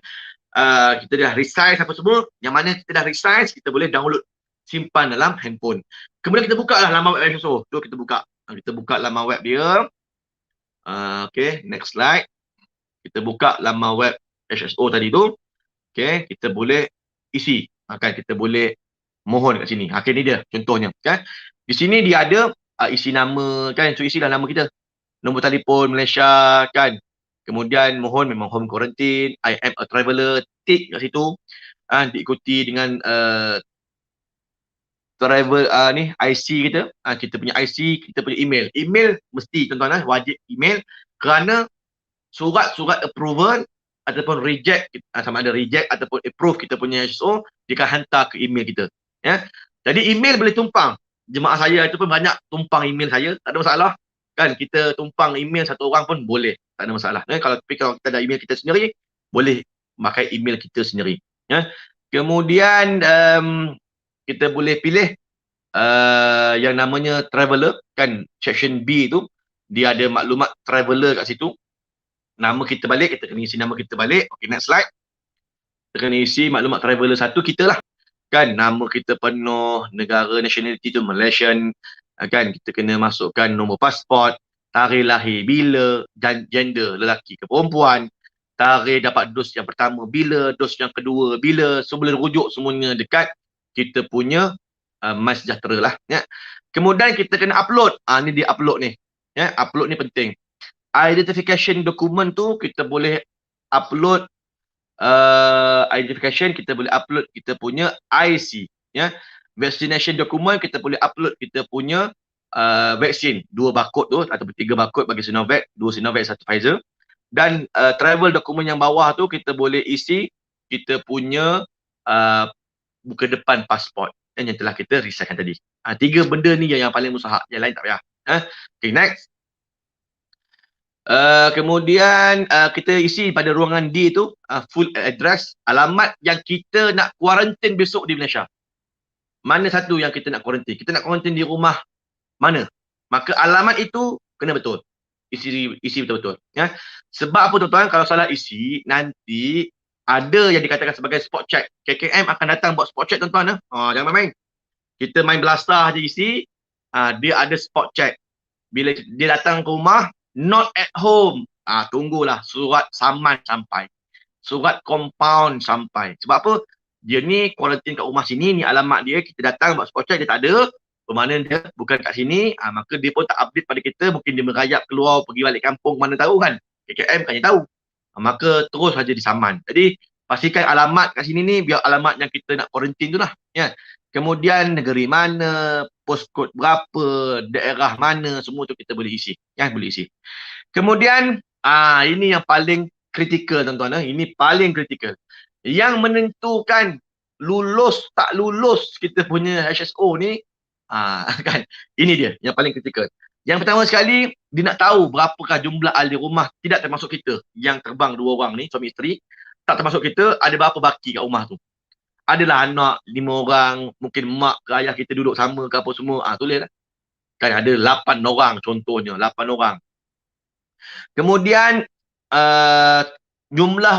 kita dah resize apa semua. Yang mana kita dah resize, kita boleh download, simpan dalam handphone. Kemudian kita buka lah laman web HSO. Tu kita buka. Kita buka laman web dia. Okay, next slide. Kita buka laman web HSO tadi tu. Okay, kita boleh isi. Kan kita boleh mohon kat sini. Okay, ni dia contohnya. Kan? Di sini dia ada isi nama, kan? So isilah nama kita. Nombor telefon Malaysia, kan? Kemudian mohon memang home quarantine, I am a traveller, tick kat situ. Diikuti dengan travel ni IC kita, kita punya IC, kita punya email. Email mesti tuan-tuan wajib email, kerana surat-surat approval ataupun reject, sama ada reject ataupun approve kita punya HSO, dia akan hantar ke email kita. Ya. Jadi email boleh tumpang. Jemaah saya itu pun banyak tumpang email saya, tak ada masalah. Kan kita tumpang email satu orang pun boleh, tak ada masalah. Kalau kita ada email kita sendiri, boleh pakai email kita sendiri. Ya. Kemudian kita boleh pilih yang namanya traveller, kan section B tu dia ada maklumat traveller kat situ. Nama kita balik, kita kena isi nama kita balik. Okay, next slide. Kita kena isi maklumat traveller satu kita lah. Kan nama kita penuh, negara nationality tu Malaysian, kan kita kena masukkan nombor pasport, tarikh lahir bila, gender lelaki ke perempuan, tarikh dapat dos yang pertama bila, dos yang kedua bila, so boleh rujuk semuanya dekat kita punya MySejahtera lah. Ya. Kemudian kita kena upload. Ni dia upload ni. Ya, upload ni penting. Identification dokumen tu kita boleh upload identification, kita boleh upload kita punya IC, ya. Vaccination dokumen kita boleh upload kita punya vaksin, 2 barcode tu ataupun 3 barcode bagi Sinovac, 2 Sinovac, 1 Pfizer. Dan travel dokumen yang bawah tu kita boleh isi kita punya buka depan pasport yang telah kita risaukan tadi. 3 benda ni yang paling mustahak, yang lain tak payah. Okay, next. Kemudian kita isi pada ruangan D tu full address, alamat yang kita nak kuarantin besok di Malaysia. Mana satu yang kita nak kuarantin? Kita nak kuarantin di rumah mana? Maka alamat itu kena betul. Isi betul-betul. Ya. Sebab apa tuan-tuan? Kalau salah isi, nanti ada yang dikatakan sebagai spot check. KKM akan datang buat spot check tuan-tuan. Jangan main-main. Kita main belasah je isi, dia ada spot check. Bila dia datang ke rumah, not at home. Tunggulah surat saman sampai. Surat compound sampai. Sebab apa? Dia ni kuarantin kat rumah sini, ni alamat dia, kita datang buat spot check, dia tak ada. Bermakna dia bukan kat sini, maka dia pun tak update pada kita, mungkin dia merayap keluar, pergi balik kampung, mana tahu kan. KKM kan dia tahu. Maka terus saja disaman. Jadi pastikan alamat kat sini ni, biar alamat yang kita nak kuarantin tu lah. Ya. Kemudian negeri mana, postcode berapa, daerah mana, semua tu kita boleh isi. Ya, boleh isi. Kemudian, ini yang paling kritikal tuan-tuan. Ini paling kritikal. Yang menentukan lulus tak lulus kita punya HSO ni, kan, ini dia yang paling kritikal. Yang pertama sekali, dia nak tahu berapakah jumlah ahli rumah, tidak termasuk kita yang terbang 2 orang ni, suami isteri, tak termasuk kita, ada berapa baki kat rumah tu. Adalah anak 5 orang, mungkin mak ke ayah kita duduk sama ke apa semua, tulis lah. Kan ada 8 orang contohnya, 8 orang. Kemudian jumlah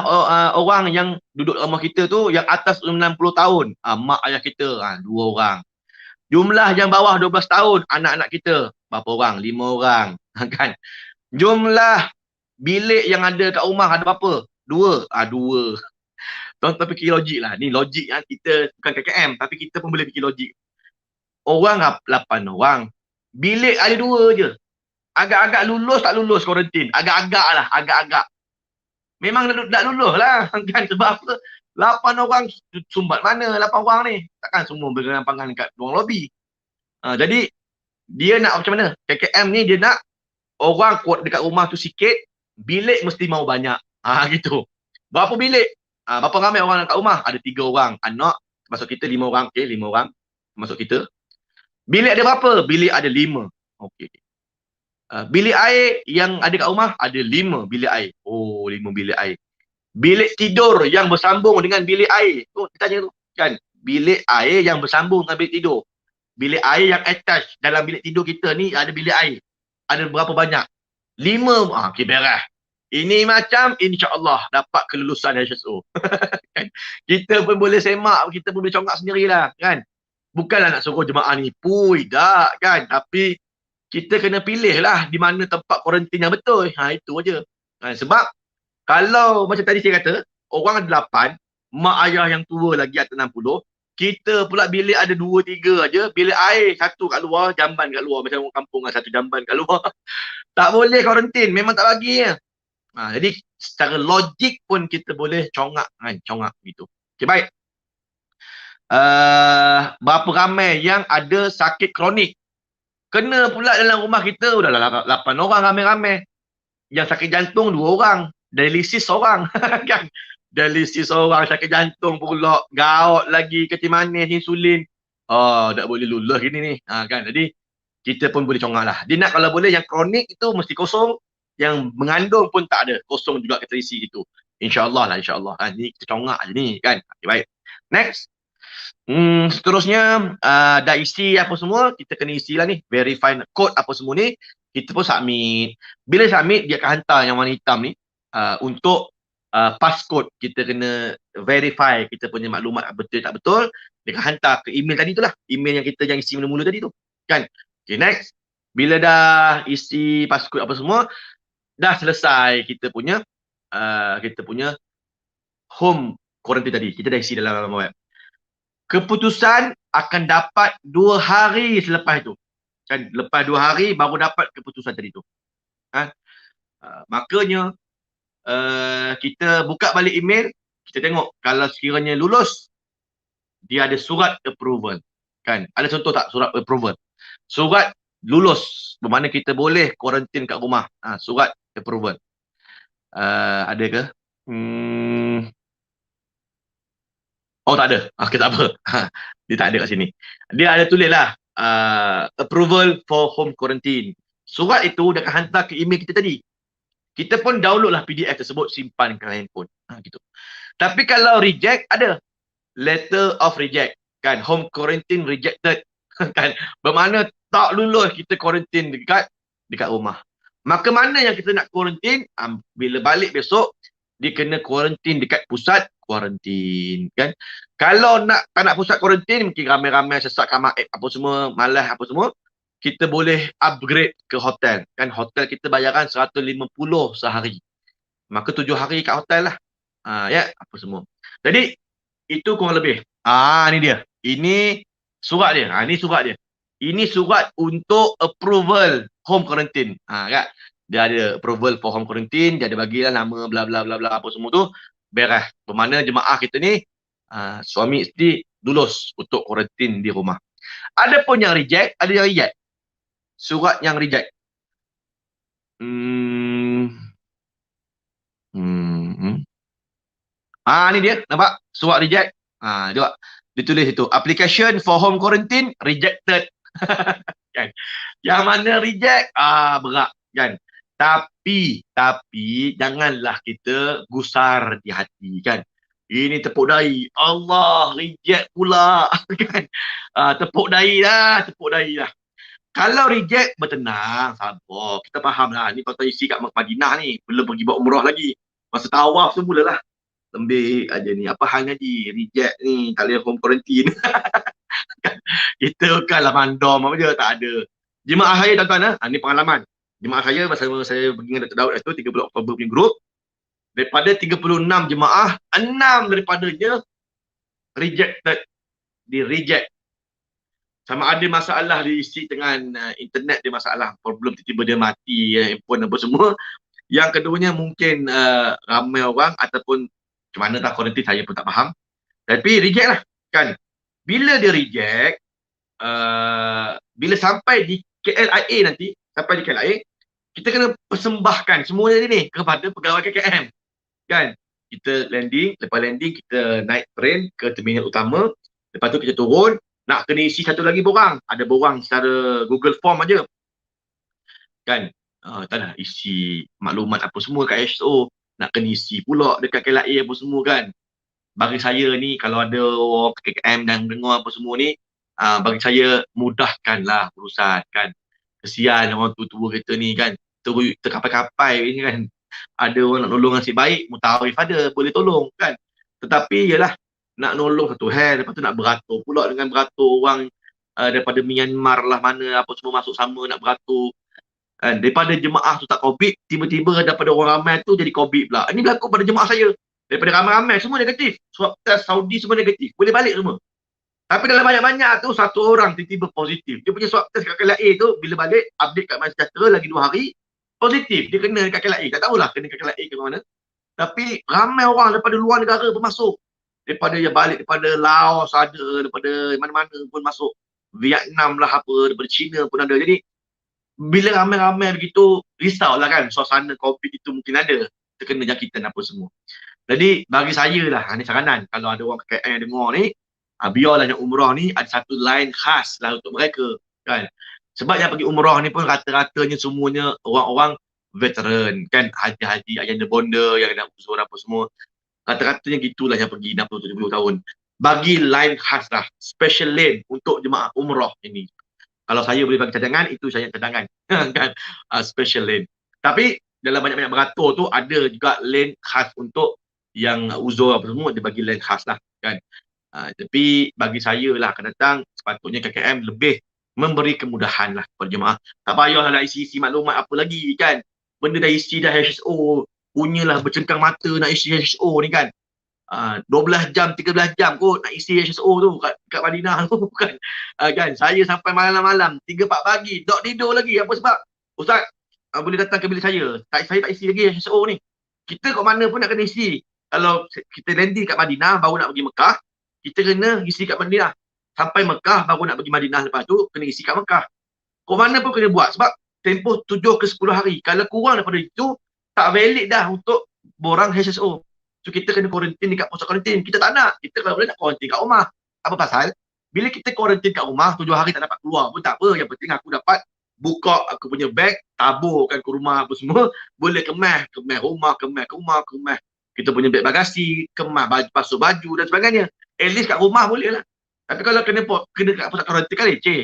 orang yang duduk rumah kita tu yang atas 60 tahun, mak ayah kita 2 orang. Jumlah yang bawah 12 tahun, anak-anak kita berapa orang? 5 orang. Kan? Jumlah bilik yang ada kat rumah ada berapa? 2. 2. Tuan-tuan fikir logik lah. Ni logik yang kita bukan KKM, tapi kita pun boleh fikir logik. Orang 8 orang. Bilik ada 2 je. Agak-agak lulus tak lulus kuarantin. Agak-agak lah. Agak-agak. Memang tak lulus lah. Kan? Sebab apa? 8 orang sumbat mana 8 orang ni? Takkan semua bergerampangan kat ruang lobi. Jadi, dia nak macam mana? KKM ni dia nak orang kuat dekat rumah tu sikit, bilik mesti mau banyak. Gitu. Berapa bilik? Berapa ramai orang kat rumah? Ada 3 orang. Anak, masuk kita 5 orang. Okay, 5 orang. Masuk kita. Bilik ada berapa? Bilik ada 5. Okay. Bilik air yang ada kat rumah, ada 5 bilik air. 5 bilik air. Bilik tidur yang bersambung dengan bilik air. Dia tanya tu. Kan? Bilik air yang bersambung dengan bilik tidur. Bilik air yang attach dalam bilik tidur kita ni ada bilik air. Ada berapa banyak? 5. Okay, beres. Ini macam insya-Allah dapat kelulusan HSO. Kan? Kita pun boleh semak, kita pun boleh congak sendirilah kan. Bukanlah nak suruh jemaah ni pui tak kan, tapi kita kena pilih lah di mana tempat kuarantin yang betul. Itu aja. Sebab kalau macam tadi saya kata, orang ada 8, mak ayah yang tua lagi atas 60, kita pula bilik ada 2 3 aja, bilik air satu kat luar, jamban kat luar, macam orang kampung lah, satu jamban kat luar. Tak boleh kuarantin, memang tak bagi ya. Jadi secara logik pun kita boleh congak kan, congak gitu. Okay, baik. Berapa ramai yang ada sakit kronik? Kena pula dalam rumah kita udah 8 orang ramai-ramai. Yang sakit jantung 2 orang, dialisis seorang kan. Dialisis seorang, sakit jantung pula, gout lagi, kecil manis, insulin. Tak boleh lulus gini ni. Kan. Jadi kita pun boleh congak lah. Dia nak kalau boleh yang kronik itu mesti kosong, yang mengandung pun tak ada, kosong juga kita isi itu. InsyaAllah lah, insyaAllah. Ni kita congak je ni kan. Okay, baik. Next. Seterusnya dah isi apa semua, kita kena isi lah ni, verify code apa semua ni, kita pun submit. Bila submit, dia akan hantar yang warna hitam ni untuk passcode. Kita kena verify kita punya maklumat betul tak betul, dia akan hantar ke email tadi tu lah, email yang kita yang isi mula-mula tadi tu kan. Okay, next. Bila dah isi passcode apa semua, dah selesai kita punya home quarantine tadi, kita dah isi dalam laman web. Keputusan akan dapat 2 hari selepas itu. Kan, lepas 2 hari baru dapat keputusan tadi tu. Makanya kita buka balik email, kita tengok kalau sekiranya lulus, dia ada surat approval. Kan, ada contoh tak surat approval? Surat lulus, bermakna kita boleh kuarantin kat rumah. Surat approval. Ada ke? Tak ada. Okay, tak apa. Dia tak ada kat sini. Dia ada tulis lah, approval for home quarantine. Surat itu dia akan hantar ke email kita tadi. Kita pun download lah PDF tersebut, simpan ke handphone. Gitu. Tapi kalau reject, ada letter of reject. Kan, home quarantine rejected. Kan, bermakna tak lulus kita quarantine dekat rumah. Maka mana yang kita nak quarantine, bila balik besok, dia kena quarantine dekat pusat quarantine kan. Kalau tak nak pusat quarantine, mungkin ramai-ramai sesak kamar apa semua, malas apa semua, kita boleh upgrade ke hotel kan. Hotel kita bayaran 150 sehari, maka 7 hari kat hotel lah. Ya, apa semua. Jadi itu kurang lebih. Ni dia. Ini surat dia. Ini surat dia. Ini surat untuk approval home quarantine. Kan? Dia ada approval for home quarantine, dia ada bagilah nama bla bla bla bla apa semua tu. Beres. Bermakna jemaah kita ni suami isteri lulus untuk quarantine di rumah. Ada pun yang reject, ada yang reject. Surat yang reject. Ni dia, nampak? Surat reject. Dia tulis itu, application for home quarantine rejected. Kan? Yang mana reject, berat kan. Tapi janganlah kita gusar di hati kan. Ini tepuk dahi, Allah reject pula kan. Tepuk dahi lah. Kalau reject, bertenang, sabar. Kita faham lah, ni kalau isi kat Madinah ni, belum pergi buat umrah lagi. Masa tawaf tu mulalah lembik aja ni. Apa hal ni, reject ni, tak boleh home quarantine. Kita bukanlah mandom apa je, tak ada. Jemaah saya tuan-tuan, ni pengalaman. Jemaah saya masa saya pergi dengan Dr. Daud itu 30 Oktober punya grup, daripada 36 jemaah, 6 daripadanya rejected, di reject. Sama ada masalah diisi dengan internet dia, masalah problem, tiba-tiba dia mati handphone apa semua. Yang keduanya mungkin ramai orang ataupun macam mana tak quarantine, saya pun tak faham. Tapi reject lah kan. Bila dia reject, bila sampai di KLIA nanti, sampai di KLIA, kita kena persembahkan semuanya ni kepada pegawai KKM kan. Kita landing, lepas landing kita naik train ke terminal utama, lepas tu kita turun, nak kena isi satu lagi borang. Ada borang secara Google Form aja kan. Tak nak isi maklumat apa semua kat HSO, nak kena isi pula dekat KLIA apa semua kan. Bagi saya ni, kalau ada orang KKM dan dengar apa semua ni, bagi saya mudahkanlah urusan kan. Kesian orang tua-tua kita ni kan, terkapai-kapai ni kan. Ada orang nak tolong nasib baik, mutawarif ada, boleh tolong kan. Tetapi ialah nak nolong satu hal, lepas tu nak beratur pula dengan beratur orang daripada Myanmar lah mana apa semua masuk sama nak beratur kan. Daripada jemaah tu tak COVID, tiba-tiba daripada orang ramai tu jadi COVID pula. Ini berlaku pada jemaah saya. Daripada ramai-ramai semua negatif. Swab test Saudi semua negatif. Boleh balik semua. Tapi dalam banyak-banyak tu satu orang tiba-tiba positif. Dia punya swab test kat KLIA tu bila balik update kat MySejahtera lagi 2 hari positif. Dia kena kat KLIA. Tak tahulah kena kat KLIA ke mana. Tapi ramai orang daripada luar negara pun masuk. Daripada yang balik daripada Laos ada, daripada mana-mana pun masuk. Vietnam lah apa, daripada China pun ada. Jadi bila ramai-ramai begitu risaulah kan suasana COVID itu mungkin ada terkena jangkitan apa semua. Jadi bagi saya lah, ini saranan kalau ada orang KKM yang dengar ni, biarlah yang umrah ni ada satu line khas lah untuk mereka kan. Sebab yang pergi umrah ni pun rata-ratanya semuanya orang-orang veteran kan, haji-haji ayanda bonda yang nak uzur apa semua. Rata-ratanya gitulah yang pergi 60-70 tahun. Bagi line khas lah, special lane untuk jemaah umrah ini. Kalau saya boleh bagi cadangan, itu saya cadangan kan, special lane. Tapi dalam banyak-banyak beratur tu ada juga lane khas untuk yang uzur apa semua, dia bagi lane khas lah kan. Tapi bagi saya lah akan datang sepatutnya KKM lebih memberi kemudahan lah kepada jemaah. Tak payahlah nak isi-isi maklumat apa lagi kan. Benda dah isi dah HSO, punyalah bercengkang mata nak isi HSO ni kan. 12 jam, 13 jam kot nak isi HSO tu kat Madinah tu kan. Kan saya sampai malam-malam 3-4 pagi dok tidur lagi. Apa sebab? Ustaz boleh datang ke bilik saya. Saya tak isi lagi HSO ni. Kita kat mana pun nak kena isi. Kalau kita landing kat Madinah baru nak pergi Mekah, kita kena isi kat Madinah. Sampai Mekah baru nak pergi Madinah, lepas tu kena isi kat Mekah. Kat mana pun kena buat sebab tempoh 7 ke 10 hari. Kalau kurang daripada itu tak valid dah untuk borang HSO. So kita kena kuarantin dekat pusat kuarantin. Kita tak nak. Kita kalau boleh nak kuarantin kat rumah. Apa pasal? Bila kita kuarantin kat rumah 7 hari tak dapat keluar pun tak apa. Yang penting aku dapat buka aku punya beg, taburkan ke rumah apa semua, boleh kemas rumah, kemas kita punya beg bagasi, kemas baju, basuh baju dan sebagainya. At least kat rumah boleh lah. Tapi kalau kena kat pusat kuarantin kan leceh.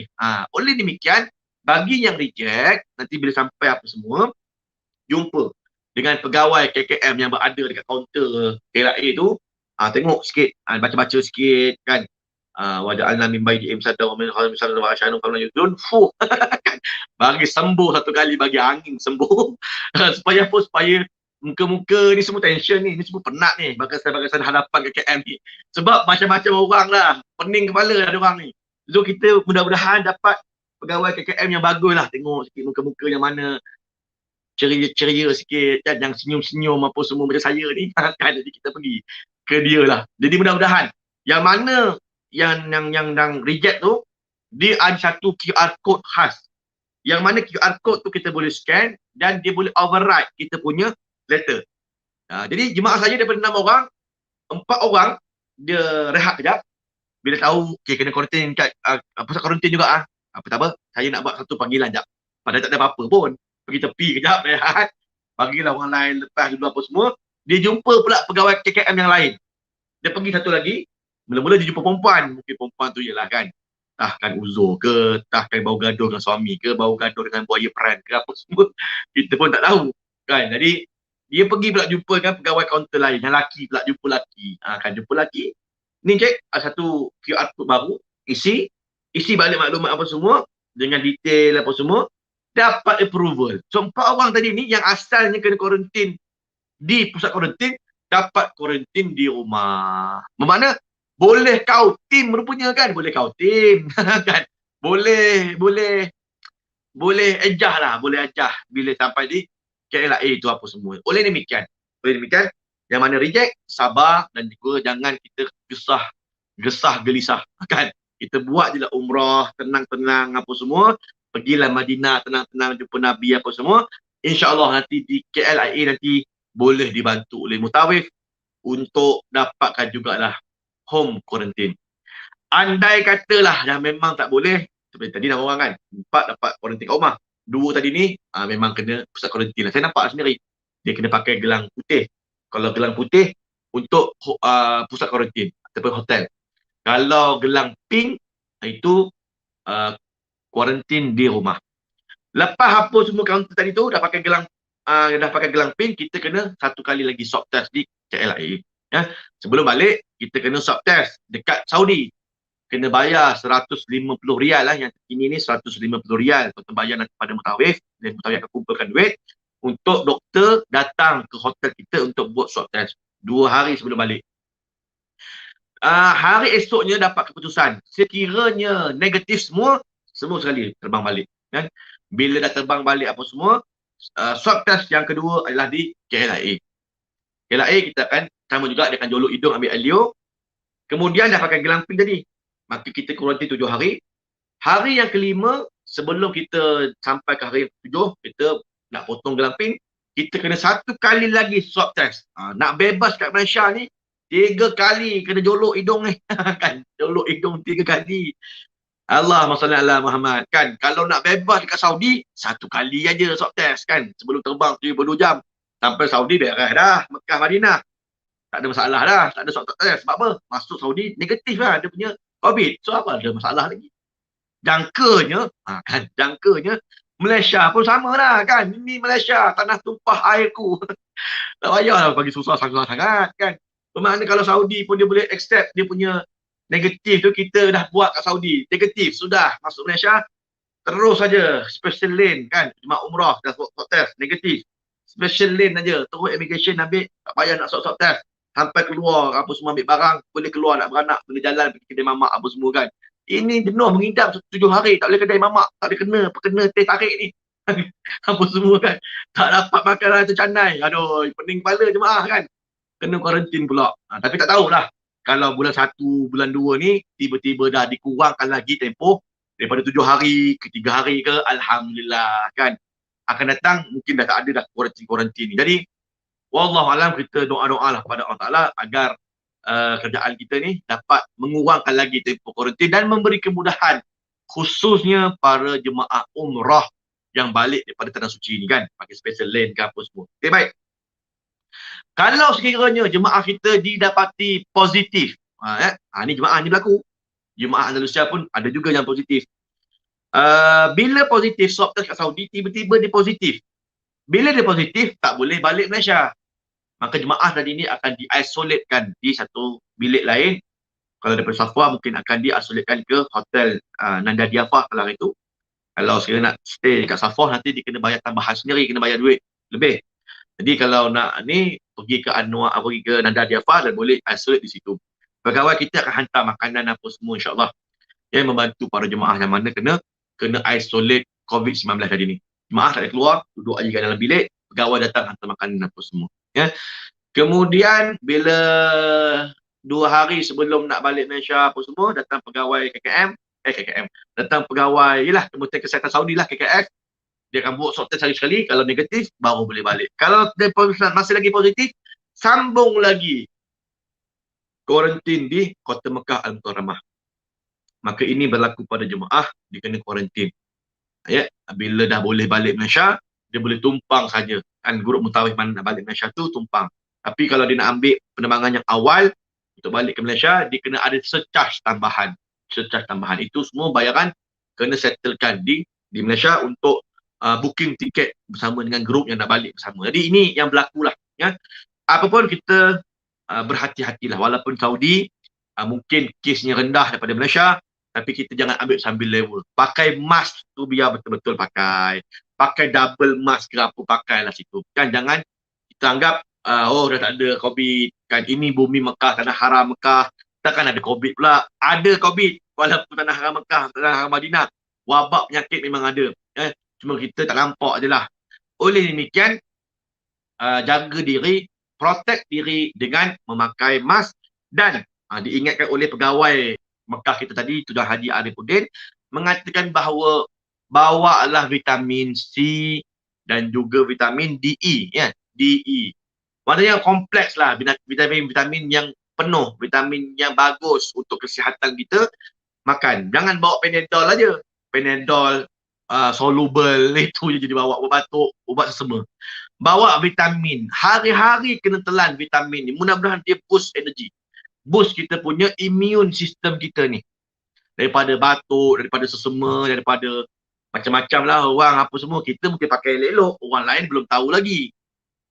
Oleh demikian, bagi yang reject, nanti bila sampai apa semua, jumpa dengan pegawai KKM yang berada dekat kaunter KLIA tu, tengok sikit, baca-baca sikit kan. Waja'alna min baydihim saddan wa min khalfihim saddan wa asyhadu an la yudun. Bagi sembuh satu kali, bagi angin sembuh. Supaya apa? Supaya muka-muka ni semua tension ni semua penat ni bagasan hadapan KKM ni. Sebab macam-macam orang lah, pening kepala ada orang ni. So kita mudah-mudahan dapat pegawai KKM yang bagus lah, tengok sikit muka-muka yang mana ceria-ceria sikit kan, yang senyum-senyum apa semua macam saya ni kan. Jadi kita pergi ke dia lah. Jadi mudah-mudahan yang mana yang reject tu, dia ada satu QR code khas. Yang mana QR code tu kita boleh scan dan dia boleh override kita punya letter. Jadi jemaah saya daripada 6 orang, 4 orang dia rehat kejap. Bila tahu okay, kena quarantine kat pusat quarantine juga apa tak apa, saya nak buat satu panggilan jap. Padahal tak ada apa-apa pun. Pergi tepi kejap rehat. Bagilah orang lain lepas dulu apa semua. Dia jumpa pula pegawai KKM yang lain. Dia pergi satu lagi. Mula-mula dia jumpa perempuan. Mungkin perempuan tu ialah kan, tahkan uzur ke, tahkan bau gaduh dengan suami ke, bau gaduh dengan buaya peran ke apa semua. Kita pun tak tahu kan. Jadi dia pergi pula jumpa kan pegawai kaunter lain. Yang laki pula jumpa laki. Kan jumpa laki. Ni cek satu QR code baru. Isi balik maklumat apa semua dengan detail apa semua, dapat approval. So 4 orang tadi ni yang asalnya kena kuarantin di pusat kuarantin, dapat kuarantin di rumah. Bermakna boleh kau tim rupanya kan, boleh kau tim kan. Boleh ejah lah, boleh ejah bila sampai di KLIA itu apa semua. Oleh demikian yang mana reject, sabar dan juga jangan kita gesah gelisah kan. Kita buat je lah umrah, tenang-tenang apa semua. Pergilah Madinah, tenang-tenang jumpa Nabi apa semua. InsyaAllah nanti di KLIA nanti boleh dibantu oleh mutawif untuk dapatkan jugalah home quarantine. Andai katalah yang memang tak boleh, seperti tadi dah orang kan, 4 dapat quarantine kat rumah. 2 tadi ni memang kena pusat quarantine lah. Saya nampak sendiri, dia kena pakai gelang putih. Kalau gelang putih untuk pusat quarantine ataupun hotel. Kalau gelang pink itu quarantine di rumah. Lepas apa semua kaunter tadi tu dah pakai gelang dah pakai gelang pin, kita kena satu kali lagi swab test di KLIA. Ya. Sebelum balik, kita kena swab test dekat Saudi. Kena bayar 150 rial lah. Yang ini ni 150 rial. Kita bayar nanti pada mutawif. Dan mutawif akan kumpulkan duit untuk doktor datang ke hotel kita untuk buat swab test. 2 hari sebelum balik. Hari esoknya dapat keputusan. Sekiranya negatif semua sekali terbang balik. Kan? Bila dah terbang balik apa semua, swab test yang kedua adalah di KLIA. KLIA kita akan sama juga, dia akan jolok hidung, ambil alio. Kemudian dah pakai gelang pin tadi. Maka kita kuarantin 7 hari. Hari yang kelima, sebelum kita sampai ke hari 7, kita nak potong gelang pin, kita kena satu kali lagi swab test. Nak bebas kat Malaysia ni, 3 kali kena jolok hidung ni. Kan? Jolok hidung 3 kali. Allahumma salli ala Muhammad. Kan? Kalau nak bebas dekat Saudi, satu kali aja swab test. Kan? Sebelum terbang 72 jam. Sampai Saudi beres dah. Mekah, Madinah. Tak ada masalah dah. Tak ada swab test. Sebab apa? Masuk Saudi negatif lah. Dia punya COVID. So apa ada masalah lagi? Jangkanya, jangkanya Malaysia pun sama lah kan. Ini Malaysia, tanah tumpah airku. Tak payahlah bagi susah sangat-sangat kan. Bermakna kalau Saudi pun dia boleh accept dia punya negatif tu, kita dah buat kat Saudi. Negatif, sudah masuk Malaysia. Terus saja special lane kan. Jemaah umrah dah swab test, negatif. Special lane aja. Terus immigration ambil, tak payah nak swab test. Sampai keluar apa semua, ambil barang, boleh keluar nak beranak, boleh jalan pergi kedai mamak apa semua kan. Ini jenuh mengidap 7 hari, tak boleh kedai mamak, tak boleh kena teh tarik ni. Apa semua kan. Tak dapat makanan tercandai. Aduh, pening kepala jemaah kan. Kena kuarantin pula. Tapi tak tahulah. Kalau bulan 1, bulan 2 ni, tiba-tiba dah dikurangkan lagi tempoh. Daripada 7 hari ke 3 hari ke, Alhamdulillah kan. Akan datang, mungkin dah tak ada dah kuarantin ni. Jadi, wallahualam, kita doa-doa lah kepada Allah Ta'ala agar kerjaan kita ni dapat mengurangkan lagi tempoh kuarantin dan memberi kemudahan khususnya para jemaah umrah yang balik daripada tanah suci ni kan. Pakai special lane ke apa semua. Okay, baik. Kalau sekiranya jemaah kita didapati positif, ni jemaah ni berlaku. Jemaah Andalusia pun ada juga yang positif. Bila positif swab test kat Saudi, tiba-tiba dia positif. Bila dia positif, tak boleh balik Malaysia. Maka jemaah tadi ni akan diisolatkan di satu bilik lain. Kalau daripada Safwa mungkin akan diisolatkan ke hotel Nanda Diafah kalau itu. Kalau sekiranya nak stay dekat Safwa, nanti dia kena bayar tambahan sendiri, kena bayar duit lebih. Jadi kalau nak ni, pergi ke Anwar, pergi ke Nanda Diafah dan boleh isolate di situ. Pegawai kita akan hantar makanan apa semua insyaAllah. Yang membantu para jemaah yang mana kena isolate COVID-19 tadi ni. Jemaah tak boleh keluar, duduk aja kat dalam bilik, pegawai datang hantar makanan apa semua. Ya. Kemudian bila 2 hari sebelum nak balik Malaysia apa semua, datang pegawai KKM, datang pegawai Kementerian Kesihatan Saudi lah, KKF. Dia akan buat swab test sekali, kalau negatif baru boleh balik. Kalau dia masih lagi positif, sambung lagi kuarantin di Kota Mekah Al-Mukarramah. Maka ini berlaku pada jemaah, dia kena kuarantin. Ya, bila dah boleh balik Malaysia, dia boleh tumpang saja. Kan grup mutawif mana nak balik Malaysia tu tumpang. Tapi kalau dia nak ambil penerbangan yang awal untuk balik ke Malaysia, dia kena ada surcharge tambahan. Surcharge tambahan itu semua bayaran kena settlekan di Malaysia untuk booking tiket bersama dengan grup yang nak balik bersama. Jadi ini yang berlaku lah. Ya. Apapun kita berhati-hatilah. Walaupun Saudi mungkin kesnya rendah daripada Malaysia, tapi kita jangan ambil sambil level. Pakai mask tu biar betul-betul pakai. Pakai double mask ke apa, pakailah situ. Kan jangan kita anggap dah tak ada COVID. Kan ini bumi Mekah, tanah haram Mekah. Takkan ada COVID pula. Ada COVID. Walaupun tanah haram Mekah, tanah haram Madinah. Wabak penyakit memang ada. Cuma kita tak nampak je lah. Oleh demikian, jaga diri, protect diri dengan memakai mask dan diingatkan oleh pegawai Mekah kita tadi, Tuan Haji Arifuddin, mengatakan bahawa bawalah vitamin C dan juga vitamin DE. Ya, DE. Maksudnya kompleks lah, vitamin yang penuh, vitamin yang bagus untuk kesihatan kita, makan. Jangan bawa Panadol aja. Panadol, soluble, itu je jadi bawa, batuk, ubat sesama. Bawa vitamin. Hari-hari kena telan vitamin ni. Mudah-mudahan dia boost energy. Boost kita punya immune system kita ni. Daripada batuk, daripada sesama, daripada macam-macam lah orang apa semua. Kita mungkin pakai elok-elok, orang lain belum tahu lagi.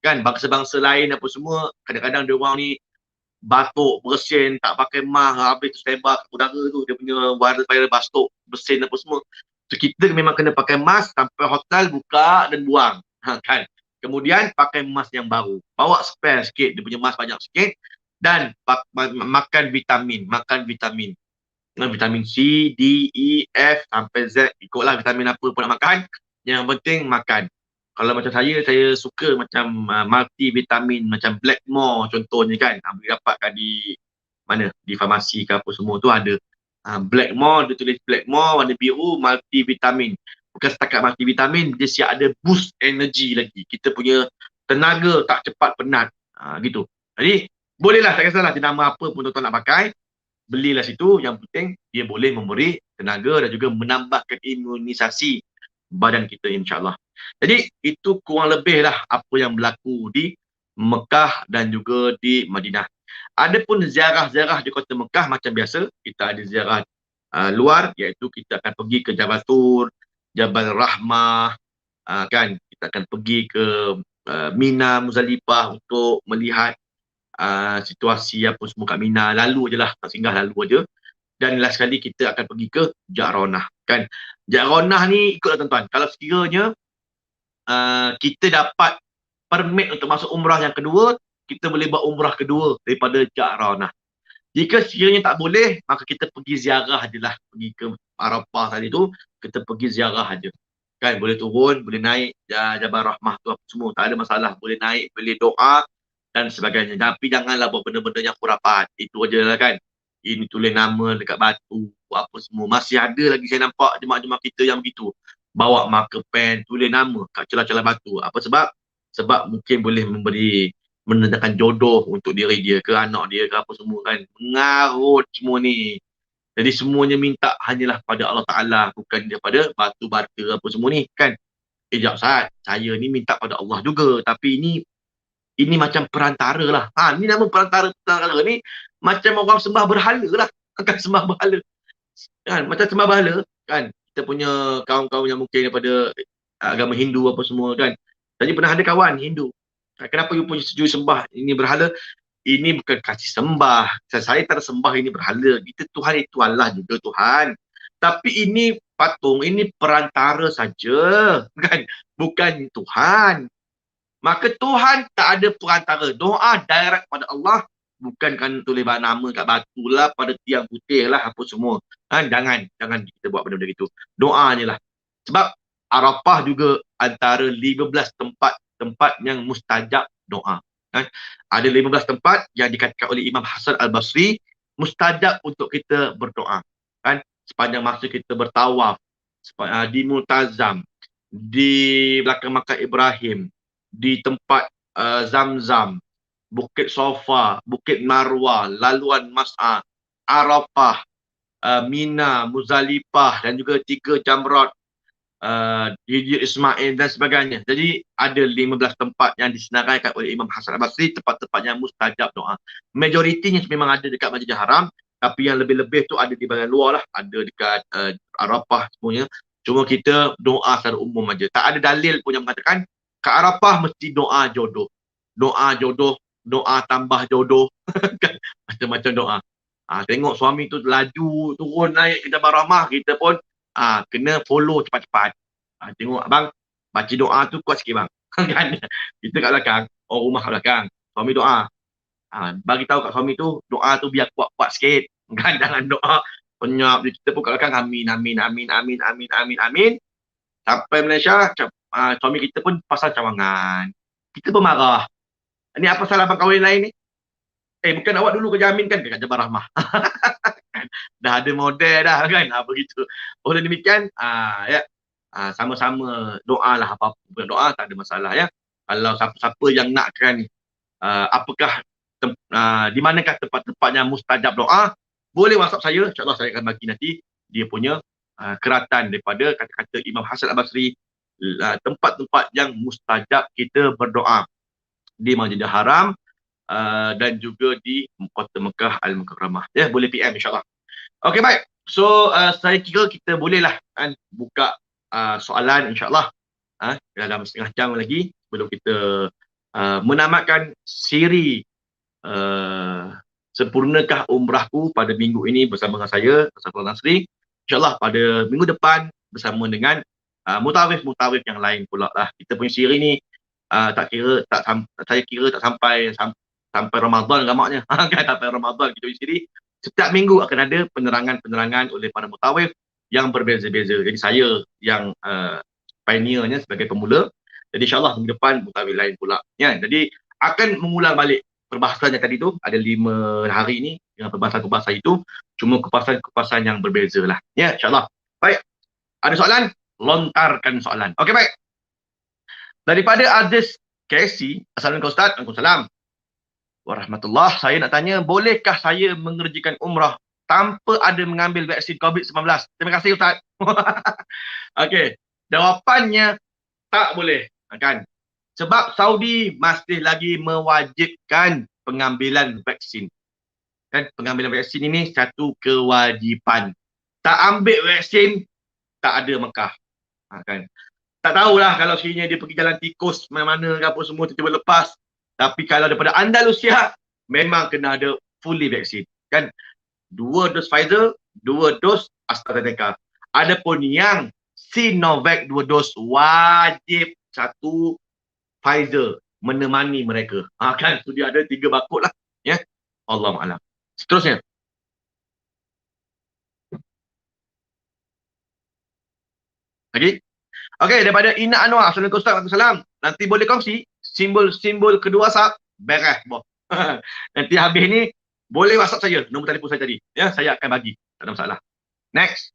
Kan bangsa-bangsa lain apa semua, kadang-kadang dia orang ni batuk, bersin, tak pakai mask, habis tu sebar kat udara tu, dia punya virus batuk, bersin apa semua. So, kita memang kena pakai mask sampai hotel buka dan buang. Kan? Kemudian pakai mask yang baru. Bawa spare sikit, dia punya mask banyak sikit. Dan makan vitamin. Makan vitamin. Vitamin C, D, E, F sampai Z. Ikutlah vitamin apa pun nak makan. Yang penting makan. Kalau macam saya suka macam multivitamin macam Blackmore contohnya kan. Boleh dapatkan di mana? Di farmasi ke apa semua tu ada. Blackmore, dia tulis Blackmore warna biru multivitamin. Bukan setakat multivitamin, dia siap ada boost energy lagi. Kita punya tenaga tak cepat penat. Gitu. Jadi, bolehlah tak kisahlah jenama apa pun tuan-tuan nak pakai. Belilah situ, yang penting dia boleh memberi tenaga dan juga menambahkan imunisasi badan kita insyaAllah. Jadi itu kurang lebih lah apa yang berlaku di Mekah dan juga di Madinah. Adapun ziarah-ziarah di kota Mekah macam biasa, kita ada ziarah luar, iaitu kita akan pergi ke Jabal Tur, Jabal Rahmah, kan kita akan pergi ke Mina, Muzalifah untuk melihat situasi apa semua kat Mina. Lalu je lah, tak singgah lalu je. Dan last sekali kita akan pergi ke Ja'ronah. Kan? Ja'ronah ni ikutlah tuan-tuan. Kalau sekiranya kita dapat permit untuk masuk umrah yang kedua, kita boleh buat umrah kedua daripada Ja'ronah. Jika sekiranya tak boleh, maka kita pergi ziarah je lah. Pergi ke Arafah tadi tu, kita pergi ziarah je. Kan? Boleh turun, boleh naik Jabal Rahmah tu apa semua. Tak ada masalah. Boleh naik, boleh doa dan sebagainya. Tapi janganlah buat benda-benda yang khurafat. Itu aja lah kan. Ini tulis nama dekat batu, apa semua. Masih ada lagi saya nampak jemaah-jemaah kita yang begitu. Bawa marker pen, tulis nama kat celah-celah batu. Apa sebab? Sebab mungkin boleh menandakan jodoh untuk diri dia ke anak dia ke apa semua kan. Mengarut semua ni. Jadi semuanya minta hanyalah pada Allah Ta'ala. Bukan daripada batu bata apa semua ni kan. Sekejap Ustaz, saya ni minta pada Allah juga. Tapi ini macam perantara lah. Ni nama perantara ni macam orang sembah berhala lah. Akan sembah berhala. Kan? Macam sembah berhala. Kan? Kita punya kawan-kawan yang mungkin daripada agama Hindu apa semua kan. Tadi pernah ada kawan Hindu. Kenapa you punya setuju sembah ini berhala? Ini bukan kasih sembah. Saya tak ada sembah ini berhala. Kita Tuhan itu Allah juga Tuhan. Tapi ini patung, ini perantara saja. Kan? Bukan Tuhan. Maka Tuhan tak ada perantara. Doa direct pada Allah. Bukan kan tulis nama kat batu lah, pada tiang putih lah, apa semua. Jangan kita buat benda-benda gitu. Doa je lah. Sebab Arafah juga antara 15 tempat yang mustajab doa. Ada 15 tempat yang dikatakan oleh Imam Hasan Al-Basri mustajab untuk kita berdoa. Sepanjang masa kita bertawaf, di Multazam, di belakang makam Ibrahim, di tempat Zamzam, Bukit Sofa, Bukit Marwah, laluan Mas'ah, Arafah, Mina, Muzalifah dan juga 3 jamrat, Hijir Ismail dan sebagainya. Jadi ada 15 tempat yang disenaraikan oleh Imam Hasan Al-Basri, tempat-tempat yang mustajab doa. Majoritinya memang ada dekat Masjidil Haram, tapi yang lebih-lebih tu ada di bahagian luar lah, ada dekat Arafah semuanya. Cuma kita doa secara umum aja. Tak ada dalil pun yang mengatakan ke Arafah mesti doa jodoh. Doa jodoh, doa tambah jodoh. Macam-macam doa. Tengok suami tu laju turun naik ke Jabal Rahmah, kita pun kena follow cepat-cepat. Tengok abang baca doa tu kuat sikit bang. Kan? Kita kat belakang, orang rumah kat belakang, suami doa. Bagi tahu kat suami tu doa tu biar kuat-kuat sikit. Kan? Jangan doa penyap. Kita pun kat belakang amin amin amin amin amin amin amin. Sampai Malaysia, suami kita pun pasal cawangan. Kita pun marah. Ni apa salah abang kahwin lain ni? Bukan awak dulu kerja amin kan dekat Jabal Rahmah. Dah ada model dah kan. Begitu. Oleh demikian, ya, sama-sama doa lah, apa-apa doa tak ada masalah ya. Kalau siapa-siapa yang nakkan apakah di manakah tempat-tempat yang mustajab doa, boleh WhatsApp saya, insya-Allah saya akan bagi nanti dia punya keratan daripada kata-kata Imam Hasan Al-Basri, tempat-tempat yang mustajab kita berdoa di Masjidil Haram dan juga di Kota Mekah Al-Mukarramah. Ya, boleh PM insya-Allah. Okey, baik. So saya kira kita bolehlah kan buka soalan insyaAllah dalam setengah jam lagi sebelum kita menamatkan siri sempurnakah umrahku pada minggu ini bersama dengan saya, Saiful Nasri. InsyaAllah pada minggu depan bersama dengan mutawif-mutawif yang lain pula lah. Kita punya siri ni saya kira tak sampai Ramadan gamaknya. Kan sampai Ramadan kita punya siri. Setiap minggu akan ada penerangan-penerangan oleh para mutawif yang berbeza-beza. Jadi saya yang pioneernya sebagai pemula. Jadi insyaAllah minggu depan mutawif lain pula. Ya, jadi akan mengulang balik perbahasannya tadi tu. Ada 5 hari ni dengan perbahasan-perbahasan itu. Cuma kepasan-kepasan yang berbeza lah. Ya, insyaAllah. Baik. Ada soalan? Lontarkan soalan. Okey, baik. Daripada Aziz KSC. Assalamualaikum Ustaz. Waalaikumsalam. Warahmatullah. Saya nak tanya, bolehkah saya mengerjakan umrah tanpa ada mengambil vaksin COVID-19? Terima kasih Ustaz. Okey. Jawapannya tak boleh. Kan? Sebab Saudi masih lagi mewajibkan pengambilan vaksin. Kan? Pengambilan vaksin ini satu kewajipan. Tak ambil vaksin, tak ada Mekah. Kan? Tak tahulah kalau sekiranya dia pergi jalan tikus mana-mana ke apa semua tiba-tiba lepas. Tapi kalau daripada Andalusia, memang kena ada fully vaksin. Kan? 2 dos Pfizer, 2 dos AstraZeneca. Adapun yang Sinovac 2 dos wajib 1 Pfizer menemani mereka. Kan? So dia ada 3 bakut lah. Ya? Allahuakbar. Seterusnya. Lagi? Okey, daripada Ina Anwar. Assalamualaikum Ustaz. Waalaikumsalam. Nanti boleh kongsi simbol-simbol kedua WhatsApp. Beres. Nanti habis ni, boleh WhatsApp saya. Nombor telefon saya tadi. Ya, saya akan bagi. Tak ada masalah. Next.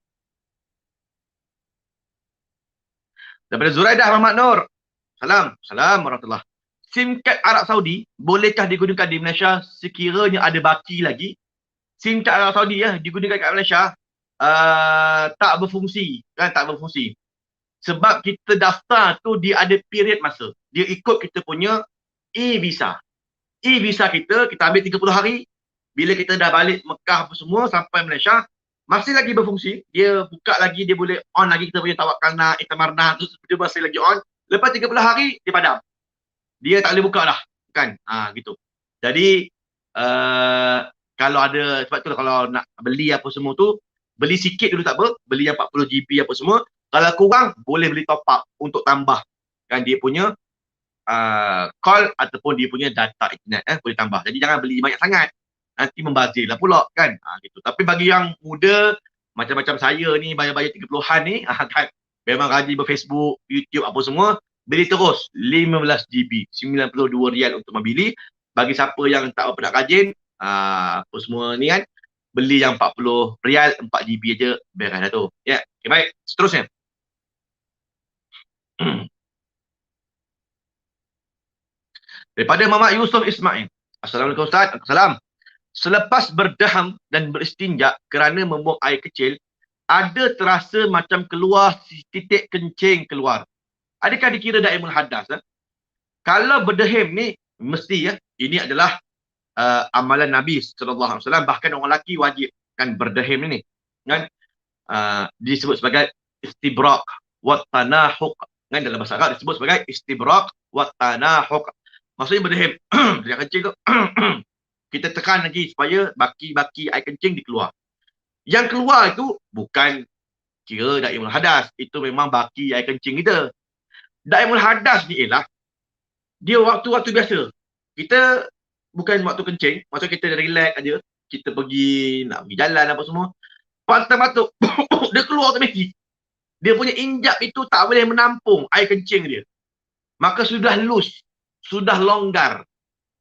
Daripada Zuraidah Muhammad Nur. Salam warahmatullahi. SIM card Arab Saudi bolehkah digunakan di Malaysia sekiranya ada baki lagi? SIM card Arab Saudi digunakan kat Malaysia tak berfungsi. Kan tak berfungsi. Sebab kita daftar tu dia ada period masa. Dia ikut kita punya e-visa. E-visa kita ambil 30 hari. Bila kita dah balik Mekah apa semua sampai Malaysia, masih lagi berfungsi. Dia buka lagi, dia boleh on lagi kita punya tawakalna, itamarna, tu dia masih lagi on. Lepas 30 hari, dia padam. Dia tak boleh buka dah. Kan? Gitu. Jadi, kalau ada, sebab tu kalau nak beli apa semua tu, beli sikit dulu tak apa. Beli yang 40 GB apa semua. Kalau kurang, boleh beli top up untuk tambah. Kan dia punya call ataupun dia punya data internet. Boleh tambah. Jadi jangan beli banyak sangat. Nanti membazir lah pula kan. Gitu. Tapi bagi yang muda, macam-macam saya ni, bayar-bayar 30-an ni, kan, memang rajin berFacebook, YouTube apa semua, beli terus 15 GB, 92 rial untuk membeli. Bagi siapa yang tak apa nak rajin, apa semua ni kan, beli yang 40 rial, 4 GB aja, beres dah tu. Ya, okay, baik. Seterusnya. Daripada Muhammad Yusuf Ismail. Assalamualaikum Ustaz. Assalamualaikum. Selepas berdaham dan beristinja kerana membuang air kecil, ada terasa macam keluar titik kencing keluar. Adakah dikira daimul hadas? Kalau berdaham ni, mesti ini adalah amalan Nabi SAW. Bahkan orang lelaki wajib kan berdaham ni. Kan? Disebut sebagai istibrak wa tanahuq. Kan? Dalam bahasa Arab disebut sebagai istibrak wa tanahuq. Maksudnya berdaham. Dia kencing tu. Kita tekan lagi supaya baki-baki air kencing dikeluar. Yang keluar itu bukan kira daimul hadas. Itu memang baki air kencing kita. Daimul hadas ni ialah dia waktu-waktu biasa. Kita bukan waktu kencing. Maksud kita relax aja. Kita nak pergi jalan apa semua. Patut-patut dia keluar automatik. Dia punya injap itu tak boleh menampung air kencing dia. Maka sudah loose. Sudah longgar.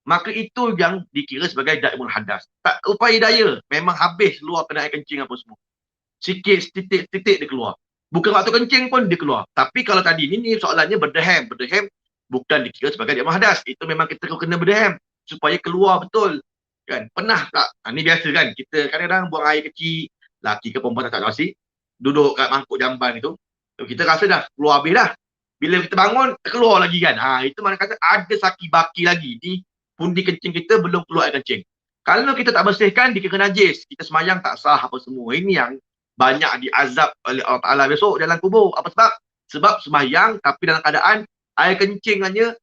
Maka itu yang dikira sebagai daimul hadas. Tak upaya daya. Memang habis luar kena air kencing apa semua. Sikit, titik dia keluar. Bukan waktu kencing pun dia keluar. Tapi kalau tadi ni soalannya berdaham. Berdaham bukan dikira sebagai daimul hadas. Itu memang kita kena berdaham. Supaya keluar betul. Kan? Pernah tak? Ni biasa kan. Kita kadang-kadang buang air kecil. Laki ke perempuan tak pasti. Duduk kat mangkuk jamban itu. Kita rasa dah keluar habis dah. Bila kita bangun, keluar lagi kan. Itu mana kata ada saki baki lagi. Di pundi kencing kita belum keluar air kencing. Kalau kita tak bersihkan, dikira najis. Kita semayang tak sah apa semua. Ini yang banyak diazab oleh Allah Ta'ala besok dalam kubur. Apa sebab? Sebab sembahyang tapi dalam keadaan air kencing hanya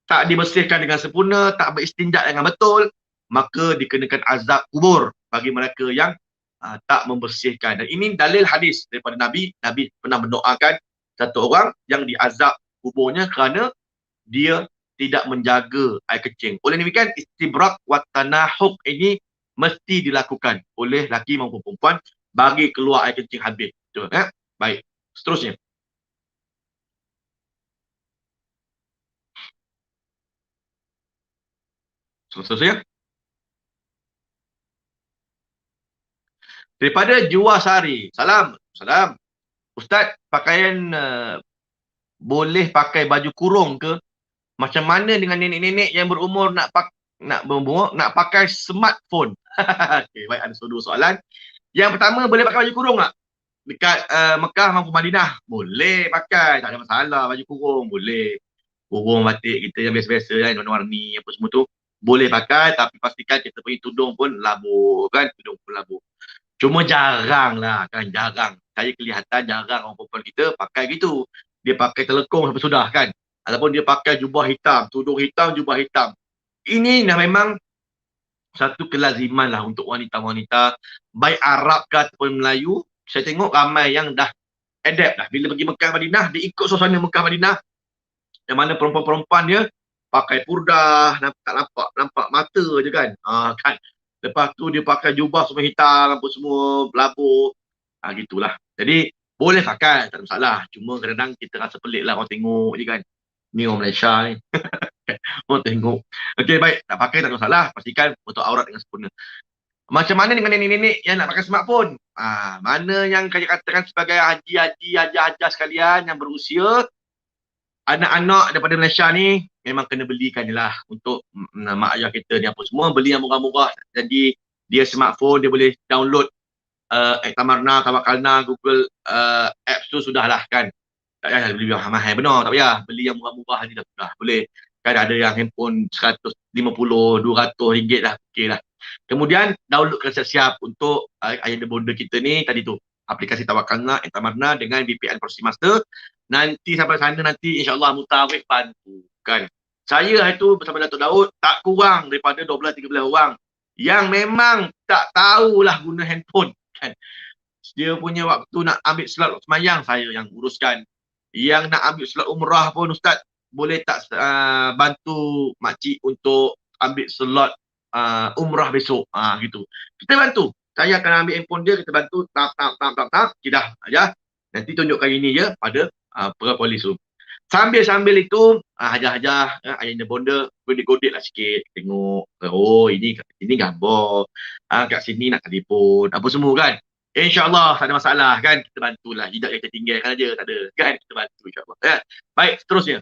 tak dibersihkan dengan sempurna, tak beristinjak dengan betul, maka dikenakan azab kubur bagi mereka yang tak membersihkan. Dan ini dalil hadis daripada Nabi. Nabi pernah mendoakan satu orang yang diazab kuburnya kerana dia tidak menjaga air kencing. Oleh demikian, istibrak wa tanahuk ini mesti dilakukan oleh lelaki maupun perempuan bagi keluar air kencing habis. Betul, eh? Baik, seterusnya. Seterusnya. Daripada Juwasari. Salam. Salam. Ustaz, pakaian boleh pakai baju kurung ke? Macam mana dengan nenek-nenek yang berumur nak pakai smartphone? Okay, baik, ada dua soalan. Yang pertama, boleh pakai baju kurung tak? Dekat Mekah maupun Madinah, boleh pakai, tak ada masalah. Baju kurung boleh. Kurung batik kita yang biasa-biasa kan, warna-warni apa semua tu boleh pakai, tapi pastikan kita punya tudung pun labur kan, tudung pun labur. Cuma jarang lah kan, jarang. Saya kelihatan jarang orang perempuan kita pakai gitu. Dia pakai telekung sampai sudah kan. Ataupun dia pakai jubah hitam, tudung hitam, jubah hitam. Ini dah memang satu kelaziman lah untuk wanita-wanita, baik Arab ke ataupun Melayu. Saya tengok ramai yang dah adapt dah. Bila pergi Mekah Madinah, dia ikut suasana Mekah Madinah. Yang mana perempuan-perempuan dia pakai purdah, tak nampak mata je kan. Kan. Lepas tu dia pakai jubah semua hitam, apa semua berlabur. Gitulah. Jadi boleh pakai, tak ada masalah. Cuma kadang-kadang kita rasa pelik lah orang tengok je kan. Ni orang Malaysia ni. Orang tengok. Okey, baik. Tak pakai tak ada masalah. Pastikan untuk aurat dengan sempurna. Macam mana dengan nenek-nenek yang nak pakai smartphone? Mana yang katakan sebagai haji-haji, haji-haji sekalian yang berusia, anak-anak daripada Malaysia ni memang kena belikan je lah untuk mak ayah kita ni apa semua. Beli yang murah-murah. Jadi dia smartphone, dia boleh download Tamarna, Tawakalna, Google apps tu sudahlah kan. Tak payah beli yang mahal benar, tak payah. Beli yang murah-murah je dah sudah. Boleh. Kan ada yang handphone 150, 200 ringgit dah. Okey lah. Kemudian downloadkan siap-siap untuk ayah bonda kita ni tadi tu. Aplikasi Tawakalna, Tamarna dengan VPN Proxy Master. Nanti sampai sana nanti insyaAllah Mutawif bantu kan. Saya itu bersama Datuk Daud tak kurang daripada 12-13 orang yang memang tak tahulah guna handphone kan. Dia punya waktu nak ambil slot semayang saya yang uruskan. Yang nak ambil slot umrah pun Ustaz boleh tak bantu makcik untuk ambil slot umrah besok gitu. Kita bantu. Saya akan ambil handphone dia, kita bantu tak kita aja. Nanti tunjukkan ini je pada polis tu. Sambil-sambil itu hajah-hajah ayahnya bonda godek-godek lah sikit tengok, oh ini kat sini gambar, kat sini nak telefon apa semua kan. InsyaAllah tak ada masalah kan, kita bantulah, tidak kita tinggalkan aja, tak ada kan, kita bantu insyaAllah ya. Baik, seterusnya.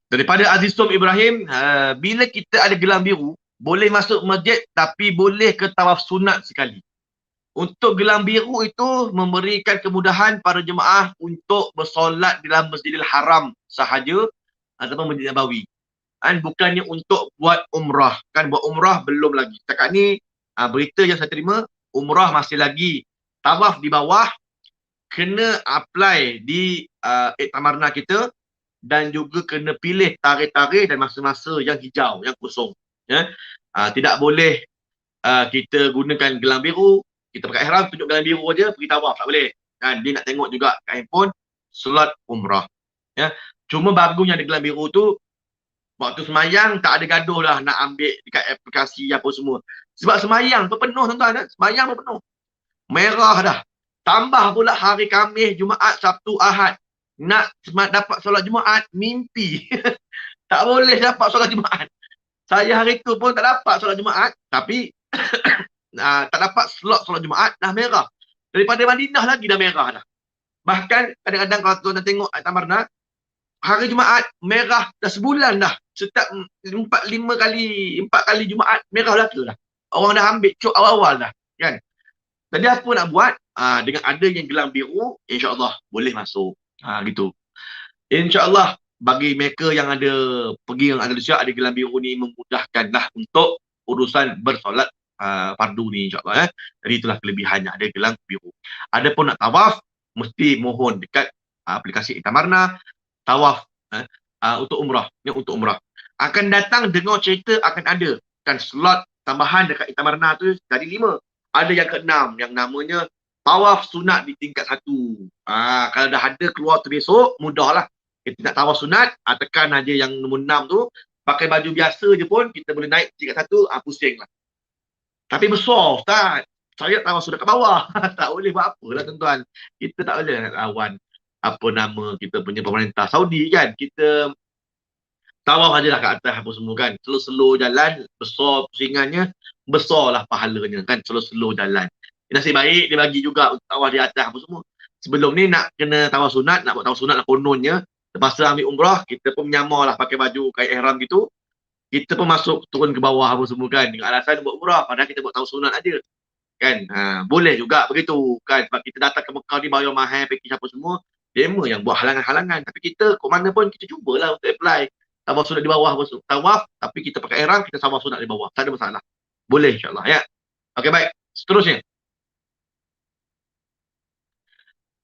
Daripada Azizum Ibrahim, bila kita ada gelang biru boleh masuk masjid tapi boleh ke tawaf sunat sekali. Untuk gelang biru itu memberikan kemudahan para jemaah untuk bersolat dalam Masjidil Haram sahaja ataupun Masjid Nabawi. Kan bukannya untuk buat umrah. Kan buat umrah belum lagi. Setakat ni berita yang saya terima, umrah masih lagi. Tawaf di bawah kena apply di Tamarna kita dan juga kena pilih tarikh-tarikh dan masa-masa yang hijau, yang kosong. Ya? Tidak boleh kita gunakan gelang biru, kita pakai ihram, tunjuk gelang biru aja, pergi tawaf, tak boleh. Kan dia nak tengok juga kat handphone solat umrah. Ya. Cuma bagusnya ada gelang biru tu waktu semayang tak ada gaduh lah nak ambil dekat aplikasi apa semua. Sebab semayang tu penuh tuan-tuan, semayang tu penuh. Merah dah. Tambah pula hari Khamis, Jumaat, Sabtu, Ahad. Nak dapat solat Jumaat, mimpi. Tak boleh dapat solat Jumaat. Saya hari tu pun tak dapat solat Jumaat, tapi tak dapat slot solat Jumaat, dah merah. Daripada Madinah lagi dah merah dah. Bahkan kadang-kadang kalau tuan tengok Tamarna, hari Jumaat merah dah sebulan dah. Setiap 4 kali Jumaat merah dah tu dah. Orang dah ambil cok awal-awal dah, kan. Jadi apa nak buat? Dengan adanya gelang biru, insya-Allah boleh masuk. Gitu. Insya-Allah bagi mereka yang ada pergi yang Andalusia ada gelang biru ni memudahkanlah untuk urusan bersolat fardu ni insyaAllah. Jadi itulah kelebihannya, ada gelang biru. Adapun nak tawaf, mesti mohon dekat aplikasi Itamarna, tawaf untuk umrah. Ini untuk umrah. Akan datang dengar cerita akan ada kan slot tambahan dekat Itamarna tu jadi 5. Ada yang ke-6 yang namanya tawaf sunat di tingkat 1. Kalau dah ada keluar tu besok, mudahlah. Kita nak tawaf sunat, tekan aja yang nombor 6 tu, pakai baju biasa je pun kita boleh naik tingkat 1, pusing lah. Tapi besar Ustaz. Saya tawaf sunat kat bawah. Tak boleh buat apa lah tuan-tuan. Kita tak boleh nak lawan apa nama kita punya pemerintah Saudi kan. Kita tawaf aja lah kat atas apa semua kan. Slow-slow jalan, besar pusingannya, besarlah pahalanya kan. Slow-slow jalan. Nasib baik dia bagi juga untuk tawaf di atas apa semua. Sebelum ni nak kena tawaf sunat, nak buat tawaf sunat lah kononnya. Lepas tu ambil umrah, kita pun menyamar lah pakai baju kain ihram gitu. Kita pun masuk turun ke bawah apa semua kan. Dengan alasan buat umrah, padahal kita buat tawaf sunat aja. Kan? Boleh juga begitu kan. Sebab kita datang ke Mekah ni bayar mahal, package apa semua. Demo yang buat halangan-halangan. Tapi kita ke mana pun kita cubalah untuk apply. Tawaf sunat di bawah, tawaf tapi kita pakai ihram, kita tawaf sunat di bawah. Tak ada masalah. Boleh insyaAllah ya. Okey baik. Seterusnya.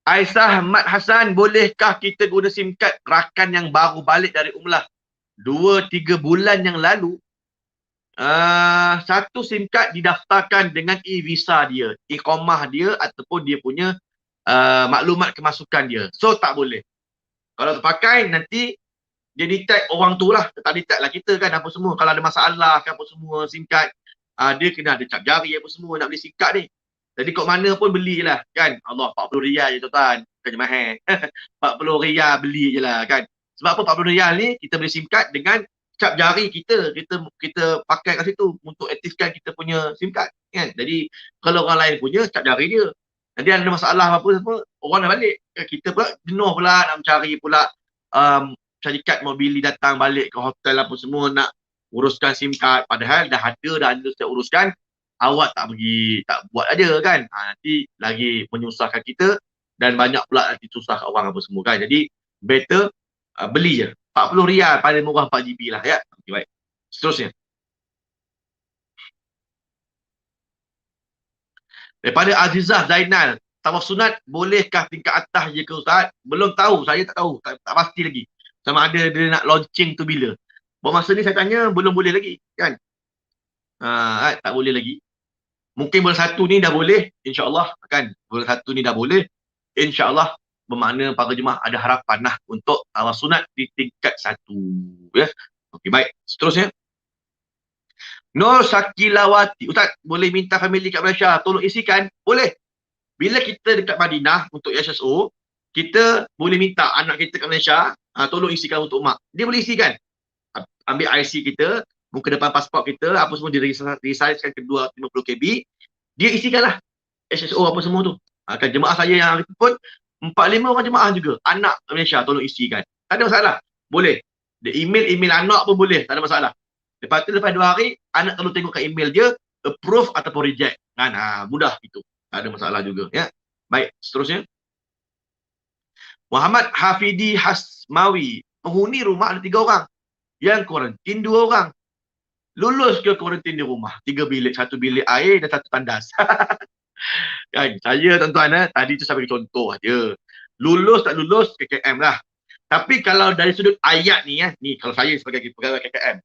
Aisyah Mat Hassan, bolehkah kita guna SIM card rakan yang baru balik dari umrah 2-3 bulan yang lalu? Satu SIM card didaftarkan dengan e-visa dia, iqamah dia ataupun dia punya maklumat kemasukan dia. So tak boleh. Kalau terpakai nanti dia detect orang tu lah. Tak detect lah kita kan apa semua. Kalau ada masalah kan apa semua SIM card, dia kena ada cap jari apa semua nak beli SIM card ni. Jadi kat mana pun beli je lah kan. Allah, 40 riyal je tuan-tuan. Bukan mahal. 40 riyal beli je lah kan. Sebab apa 40 riyal ni kita beli SIM card dengan cap jari kita. Kita pakai kat situ untuk aktifkan kita punya SIM card kan. Jadi kalau orang lain punya cap jari dia. Nanti ada masalah apa semua, orang dah balik. Kita pula jenuh pula nak mencari pula syarikat mobili datang balik ke hotel apa semua nak uruskan SIM card. Padahal dah ada setiap uruskan. Awak tak pergi, tak buat aja kan. Nanti lagi menyusahkan kita dan banyak pula nanti susah orang apa semua kan. Jadi better beli je. 40 riyal paling murah 4 GB lah ya. Okay, baik. Seterusnya. Daripada Azizah Zainal, tawaf sunat bolehkah tingkat atas je ke Ustaz? Belum tahu, saya tak tahu, tak pasti lagi. Sama ada dia nak launching tu bila. Buat masa ni saya tanya belum boleh lagi kan. Tak boleh lagi. Mungkin bulan 1 ni dah boleh, insya-Allah kan. Bulan 1 ni dah boleh, insya-Allah, bermakna para jemaah ada harapan lah untuk tawaf sunat di tingkat 1 ya. Okey baik, seterusnya. Nur Sakilawati, Ustaz boleh minta family kat Malaysia tolong isikan? Boleh. Bila kita dekat Madinah untuk SSO, kita boleh minta anak kita kat Malaysia tolong isikan untuk mak. Dia boleh isikan. Ambil IC kita, muka depan pasport kita, apa semua dia resizekan kedua 50 KB, dia isikanlah SSO apa semua tu. Kan jemaah saya yang pun 4-5 orang jemaah juga, anak Malaysia tolong isikan. Tak ada masalah. Boleh. Dia email anak pun boleh, tak ada masalah. Lepas tu lepas 2 hari, anak tolong tengok kat email dia, approve ataupun reject. Kan? Mudah gitu. Tak ada masalah juga ya. Baik, seterusnya. Muhammad Hafidi Hasmawi, penghuni rumah ada 3 orang. Yang kuarantin 2 orang. Lulus ke kuarantin di rumah. 3 bilik, 1 bilik air dan 1 tandas. Kan, saya tuan-tuan tadi tu saya bagi contoh aja. Lulus tak lulus KKM lah. Tapi kalau dari sudut ayat ni ni kalau saya sebagai pegawai KKM.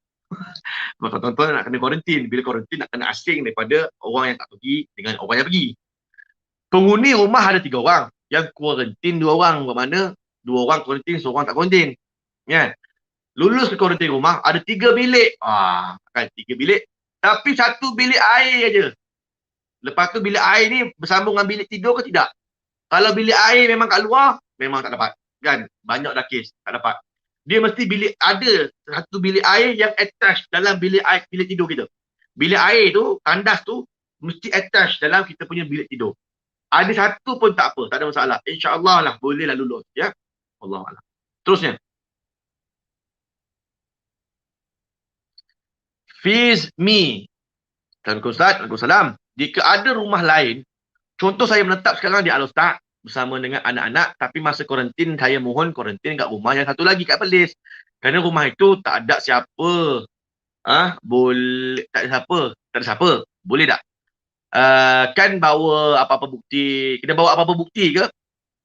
Kalau tuan-tuan nak kena kuarantin, bila kuarantin nak kena asing daripada orang yang tak pergi dengan orang yang pergi. Penghuni rumah ada 3 orang. Yang kuarantin 2 orang. Bermakna 2 orang kuarantin, 1 orang tak kuarantin. Kan? Lulus ke kuarantin rumah, ada 3 bilik. Kan 3 bilik. Tapi 1 bilik air aja. Lepas tu bilik air ni bersambung dengan bilik tidur ke tidak? Kalau bilik air memang kat luar, memang tak dapat. Kan? Banyak dah kes, tak dapat. Dia mesti bilik ada 1 bilik air yang attach dalam bilik air, bilik tidur kita. Bilik air tu, tandas tu, mesti attach dalam kita punya bilik tidur. Ada 1 pun tak apa, tak ada masalah. InsyaAllah lah, bolehlah lulus. Ya? Wallahualam. Terusnya. Fiz Mi. Waalaikumsalam. Jika ada rumah lain, contoh saya menetap sekarang di Al-Ustaz bersama dengan anak-anak, tapi masa kuarantin saya mohon kuarantin kat rumah yang satu lagi kat Perlis. Kerana rumah itu tak ada siapa Boleh, tak ada siapa. Tak ada siapa. Boleh tak? Kan bawa apa-apa bukti. Kena bawa apa-apa bukti ke?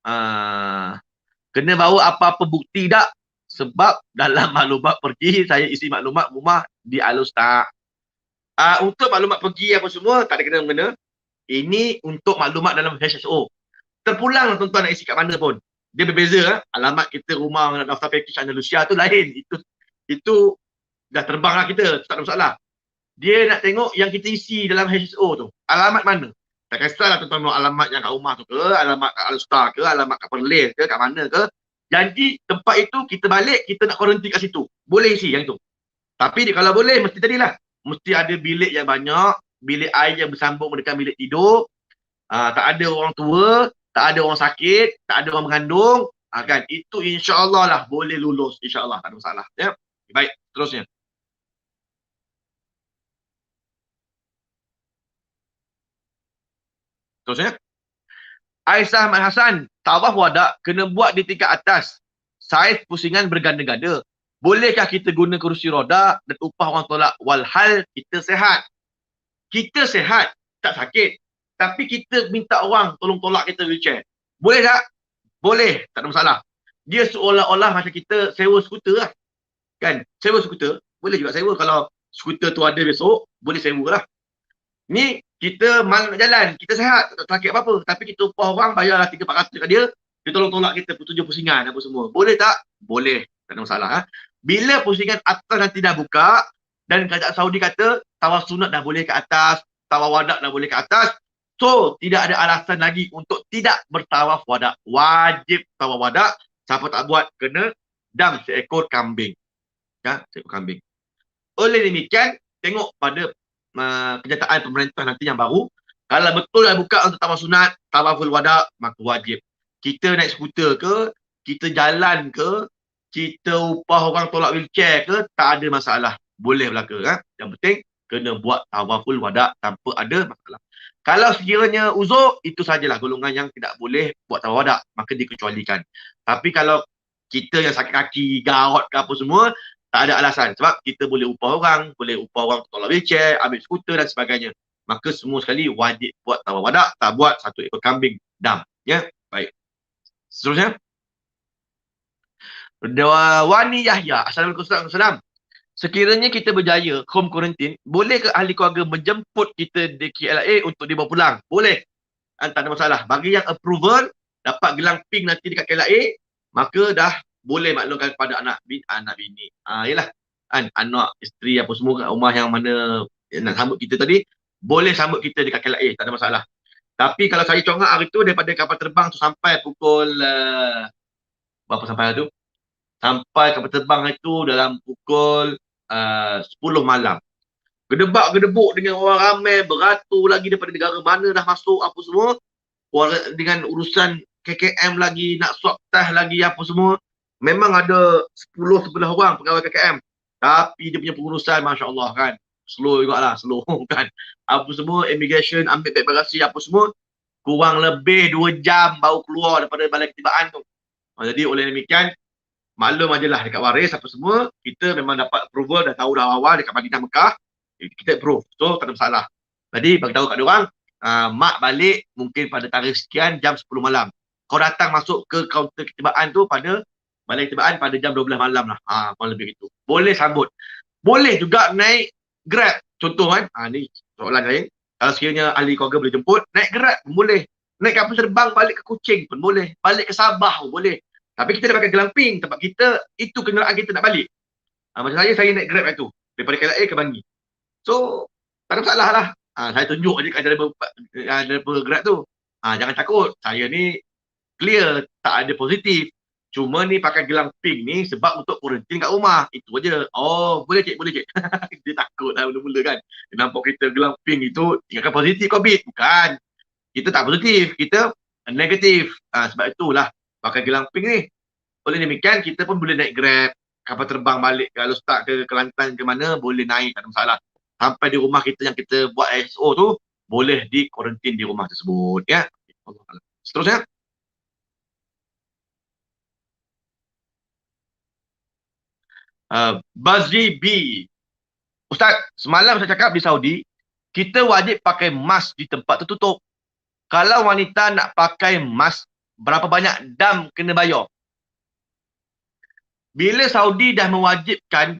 Ah, kena bawa apa-apa bukti tak? Sebab dalam maklumat pergi, saya isi maklumat rumah di Alostar. Untuk maklumat pergi apa semua, tak ada kena-mengena. Ini untuk maklumat dalam HSO. Terpulang tuan-tuan nak isi kat mana pun. Dia berbeza. Alamat kita rumah daftar package Andalusia tu lain. Itu dah terbang lah kita. Tak ada masalah. Dia nak tengok yang kita isi dalam HSO tu. Alamat mana? Tak kisahlah tuan-tuan alamat yang kat rumah tu ke, alamat kat Alstar ke, alamat kat Perlis ke, kat mana ke. Jadi tempat itu kita balik, kita nak kuarantin kat situ. Boleh isi yang tu. Tapi kalau boleh, mesti tadilah. Mesti ada bilik yang banyak, bilik air yang bersambung dengan bilik tidur. Tak ada orang tua, tak ada orang sakit, tak ada orang mengandung. Kan? Itu insya-Allah lah boleh lulus. InsyaAllah tak ada masalah. Ya? Baik, terusnya. Terusnya. Aisyah Ahmad Hassan, tawaf wada kena buat di tingkat atas. Saiz pusingan berganda-ganda. Bolehkah kita guna kerusi roda dan upah orang tolak walhal kita sehat? Kita sehat, tak sakit. Tapi kita minta orang tolong tolak kita wheelchair. Boleh tak? Boleh, tak ada masalah. Dia seolah-olah macam kita sewa skuter lah. Kan? Sewa skuter, boleh juga sewa. Kalau skuter tu ada besok, boleh sewa lah. Ni kita malas nak jalan, kita sehat, tak sakit apa-apa. Tapi kita upah orang, bayarlah 300-400 kat dia, dia tolong tolak kita, tujuh pusingan apa semua. Boleh tak? Boleh. Tak ada masalah. Bila pusingan atas nanti dah buka, dan kerajaan Saudi kata, tawaf sunat dah boleh ke atas, tawaf wadak dah boleh ke atas, so tidak ada alasan lagi untuk tidak bertawaf wadak. Wajib tawaf wadak. Siapa tak buat, kena dam seekor kambing. Ya, seekor kambing. Oleh demikian, tengok pada kenyataan pemerintah nanti yang baru. Kalau betul dah buka untuk tawaf sunat, tawaful wada, maka wajib. Kita naik skuter ke, kita jalan ke, kita upah orang tolak wheelchair ke, tak ada masalah. Boleh belaka. Yang penting, kena buat tawaful wada tanpa ada masalah. Kalau sekiranya uzur, itu sajalah golongan yang tidak boleh buat tawaf wada, maka dikecualikan. Tapi kalau kita yang sakit kaki, garot ke apa semua, tak ada alasan. Sebab kita boleh upah orang, boleh upah orang tolak wheelchair, ambil skuter dan sebagainya. Maka semua sekali wajib buat tawaf wadak, tak buat satu ekor kambing dam. Ya, baik. Seterusnya. Wani Yahya. Assalamualaikum warahmatullahi wabarakatuh. Sekiranya kita berjaya home quarantine, boleh ke ahli keluarga menjemput kita di KLIA untuk dibawa pulang? Boleh. Tak ada masalah. Bagi yang approval, dapat gelang pink nanti dekat KLIA, maka dah boleh maklumkan kepada anak bini. Yalah. Anak, isteri apa semua kat rumah yang mana nak sambut kita tadi, boleh sambut kita dekat KLIA, tak ada masalah. Tapi kalau saya congak hari tu daripada kapal terbang tu sampai pukul berapa sampai tu? Sampai kapal terbang itu dalam pukul 10 malam. Gedebak-gedebuk dengan orang ramai, beratur lagi daripada negara mana dah masuk apa semua. Dengan urusan KKM lagi, nak swab test lagi apa semua. Memang ada 10-11 orang pegawai KKM. Tapi dia punya pengurusan, Masya Allah kan. Slow juga lah, slow kan. Apa semua, immigration, ambil beg bagasi apa semua. Kurang lebih 2 jam baru keluar daripada balai ketibaan tu. Jadi oleh demikian, maklum ajalah dekat waris apa semua, kita memang dapat approval, dah tahu dah awal dekat Madinah Mekah, kita approve. So tak ada masalah. Jadi bagi tahu kat diorang, mak balik mungkin pada tarikh sekian jam 10 malam. Kau datang masuk ke kaunter ketibaan tu pada balai ketibaan pada jam 12 malam lah. Kurang lebih itu. Boleh sambut. Boleh juga naik Grab. Contoh kan, ni soalan lain. Kalau sekiranya ahli keluarga boleh jemput, naik Grab pun boleh. Naik kapal terbang balik ke Kuching pun boleh. Balik ke Sabah pun boleh. Tapi kita dah pakai gelang pink tempat kita, itu kenderaan kita nak balik. Macam saya naik Grab itu. Daripada KLIA ke Bangi. So, tak ada masalah lah. Saya tunjuk je kat driver Grab tu. Jangan takut. Saya ni clear, tak ada positif. Cuma ni pakai gelang pink ni sebab untuk quarantine kat rumah. Itu aja. Oh, boleh cik, boleh cik. Dia takut lah mula-mula kan. Dia nampak kita gelang pink itu tinggalkan positif COVID. Bukan. Kita tak positif. Kita negatif. Sebab itulah pakai gelang pink ni. Oleh demikian, kita pun boleh naik Grab. Kapal terbang balik. Kalau start ke Kelantan ke mana, boleh naik. Tak ada masalah. Sampai di rumah kita yang kita buat ISO tu, boleh di quarantine di rumah tersebut. Ya. Seterusnya. Bazri B. Ustaz, semalam saya cakap di Saudi, kita wajib pakai mask di tempat tertutup. Kalau wanita nak pakai mask, berapa banyak dam kena bayar? Bila Saudi dah mewajibkan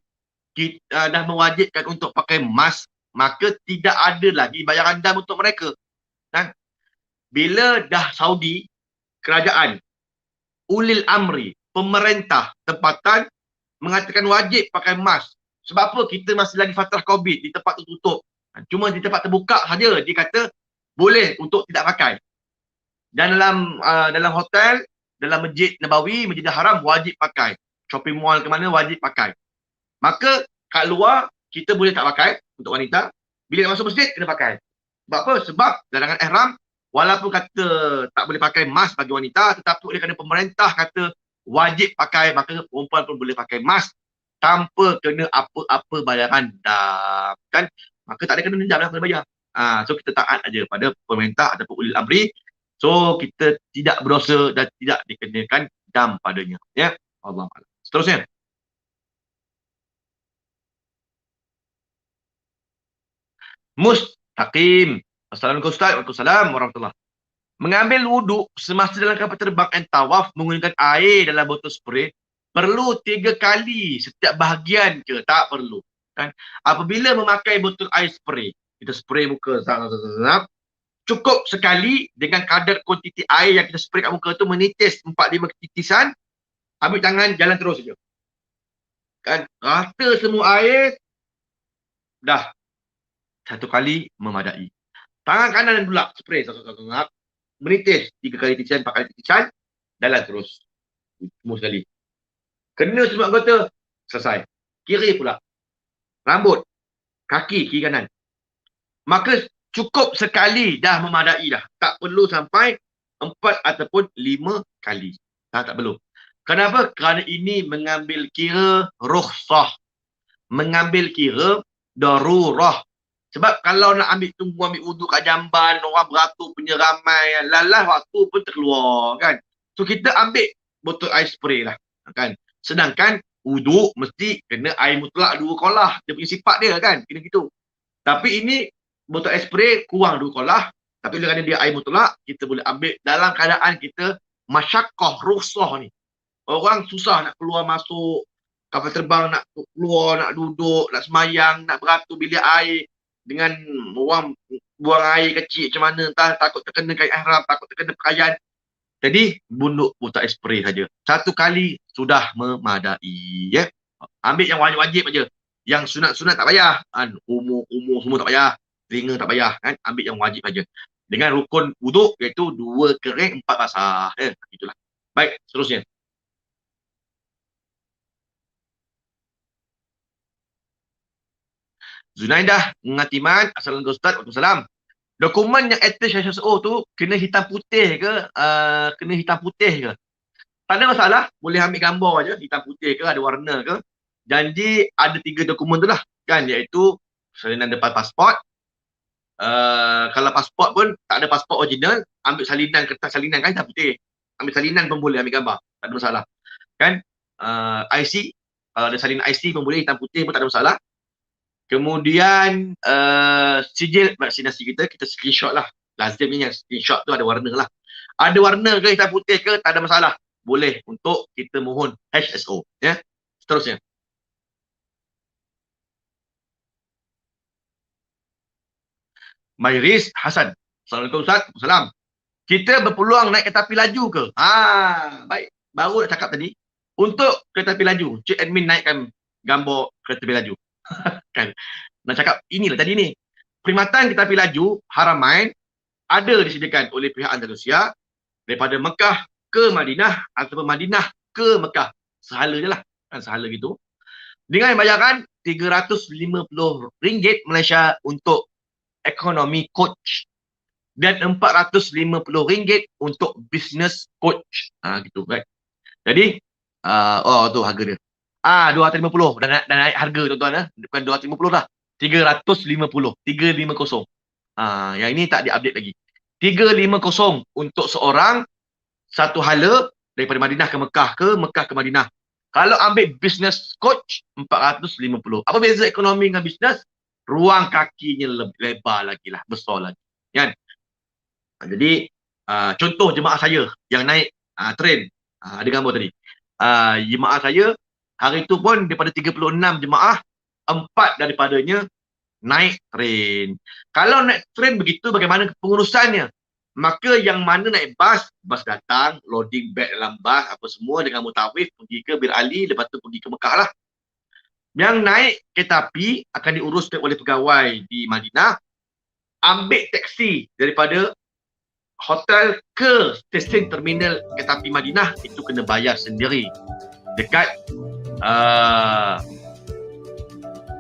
untuk pakai mask, maka tidak ada lagi bayaran dam untuk mereka. Kan? Bila dah Saudi, kerajaan, ulil amri, pemerintah tempatan mengatakan wajib pakai mask. Sebab apa? Kita masih lagi fatrah COVID di tempat tertutup. Cuma di tempat terbuka saja dia kata boleh untuk tidak pakai. Dan dalam hotel, dalam Masjid Nabawi, Masjidil Haram wajib pakai. Shopping mall ke mana wajib pakai. Maka kat luar kita boleh tak pakai untuk wanita. Bila masuk masjid kena pakai. Sebab apa? Sebab larangan ihram walaupun kata tak boleh pakai mask bagi wanita, tetapi oleh kerana pemerintah kata wajib pakai, maka perempuan pun boleh pakai mask tanpa kena apa-apa bayaran dam. Kan? Maka tak ada kena dam lah, kena bayar. So kita taat aja pada pemerintah ataupun ulil amri. So kita tidak berdosa dan tidak dikenakan dam padanya. Ya, Allah Allah. Seterusnya. Mustaqim. Assalamualaikum Ustaz. Waalaikumsalam warahmatullahi. Mengambil wuduk semasa dalam kapal terbang and tawaf menggunakan air dalam botol spray perlu 3 kali setiap bahagian ke? Tak perlu. Kan? Apabila memakai botol air spray, kita spray muka, cukup sekali dengan kadar kuantiti air yang kita spray kat muka tu menitis 4-5 titisan, ambil tangan, jalan terus saja. Kan? Rata semua air, dah. 1 kali memadai. Tangan kanan pula spray, menitis 3 kali titisan, 4 kali titisan, jalan terus. Semua sekali. Kena semua anggota, selesai. Kiri pula. Rambut, kaki, kiri kanan. Maka cukup sekali dah memadai dah. Tak perlu sampai 4 ataupun 5 kali. Tak perlu. Kenapa? Kerana ini mengambil kira rukhsah. Mengambil kira darurah. Sebab kalau nak ambil wuduk kat jamban, orang beratur punya ramai, lalah waktu pun terkeluar kan. So kita ambil botol air spray lah. Kan? Sedangkan wuduk mesti kena air mutlak 2 kolah. Dia punya sifat dia kan. Kena gitu. Tapi ini botol air spray kurang 2 kolah. Tapi kerana dia air mutlak, kita boleh ambil dalam keadaan kita masyakkah, rukhsah ni. Orang susah nak keluar masuk kapal terbang, nak keluar, nak duduk, nak semayang, nak beratur bilik air. Dengan orang buang air kecil macam mana, entah takut terkena kain ihram, takut terkena pakaian. Jadi bunduk botol air spray saja. 1 kali sudah memadai. Ya? Ambil yang wajib-wajib aja. Yang sunat-sunat tak payah. Kan? Umur semua tak payah. Telinga tak payah. Kan? Ambil yang wajib saja. Dengan rukun wuduk iaitu 2 kering 4 basah. Itulah. Baik, seterusnya. Zunaidah Ngatiman, Assalamualaikum Ustaz, Waalaikumsalam. Dokumen yang attach HSO tu kena hitam putih ke? Kena hitam putih ke? Tak ada masalah, boleh ambil gambar aja, hitam putih ke, ada warna ke. Janji ada 3 dokumen tu lah, kan, iaitu salinan depan pasport. Kalau pasport pun tak ada pasport original, ambil salinan, kertas salinan kan hitam putih. Ambil salinan pun boleh, ambil gambar, tak ada masalah. Kan? IC, kalau ada salinan IC pun boleh, hitam putih pun tak ada masalah. Kemudian sijil vaksinasi kita screenshot lah. Lazimnya yang screenshot tu ada warna lah. Ada warna ke hitam putih ke, tak ada masalah. Boleh untuk kita mohon HSO. Ya. Seterusnya. Mayris Hasan. Assalamualaikum Ustaz. Assalamualaikum. Kita berpeluang naik kereta api laju ke? Baik. Baru nak cakap tadi. Untuk kereta api laju, Cik Admin naikkan gambar kereta api laju. Kan? Nak cakap inilah tadi ni. Perkhidmatan kereta api laju Haramain ada disediakan oleh pihak Andalusia daripada Mekah ke Madinah ataupun Madinah ke Mekah. Sehala je lah. Kan sehala gitu. Dengan bayaran RM350 Malaysia untuk ekonomi coach dan RM450 untuk business coach. Gitu kan. Jadi tu harga dia. 250 dan naik harga tuan-tuan. Bukan 250 dah. 350. 350. Yang ini tak diupdate lagi. 350 untuk seorang, satu hala daripada Madinah ke Mekah ke Madinah. Kalau ambil business coach 450. Apa beza ekonomi dengan business? Ruang kakinya lebih lebar lagi lah, besar lagi. Kan? Jadi contoh jemaah saya yang naik train, ada gambar tadi. Jemaah saya hari itu pun daripada 36 jemaah, 4 daripadanya naik train. Kalau naik train begitu, bagaimana pengurusannya? Maka yang mana naik bas, bas datang, loading bag dalam bas, apa semua dengan mutawif, pergi ke Bir Ali, lepas tu pergi ke Mekah lah. Yang naik kereta api akan diuruskan oleh pegawai di Madinah, ambil taksi daripada hotel ke stesen terminal kereta api Madinah, itu kena bayar sendiri. Dekat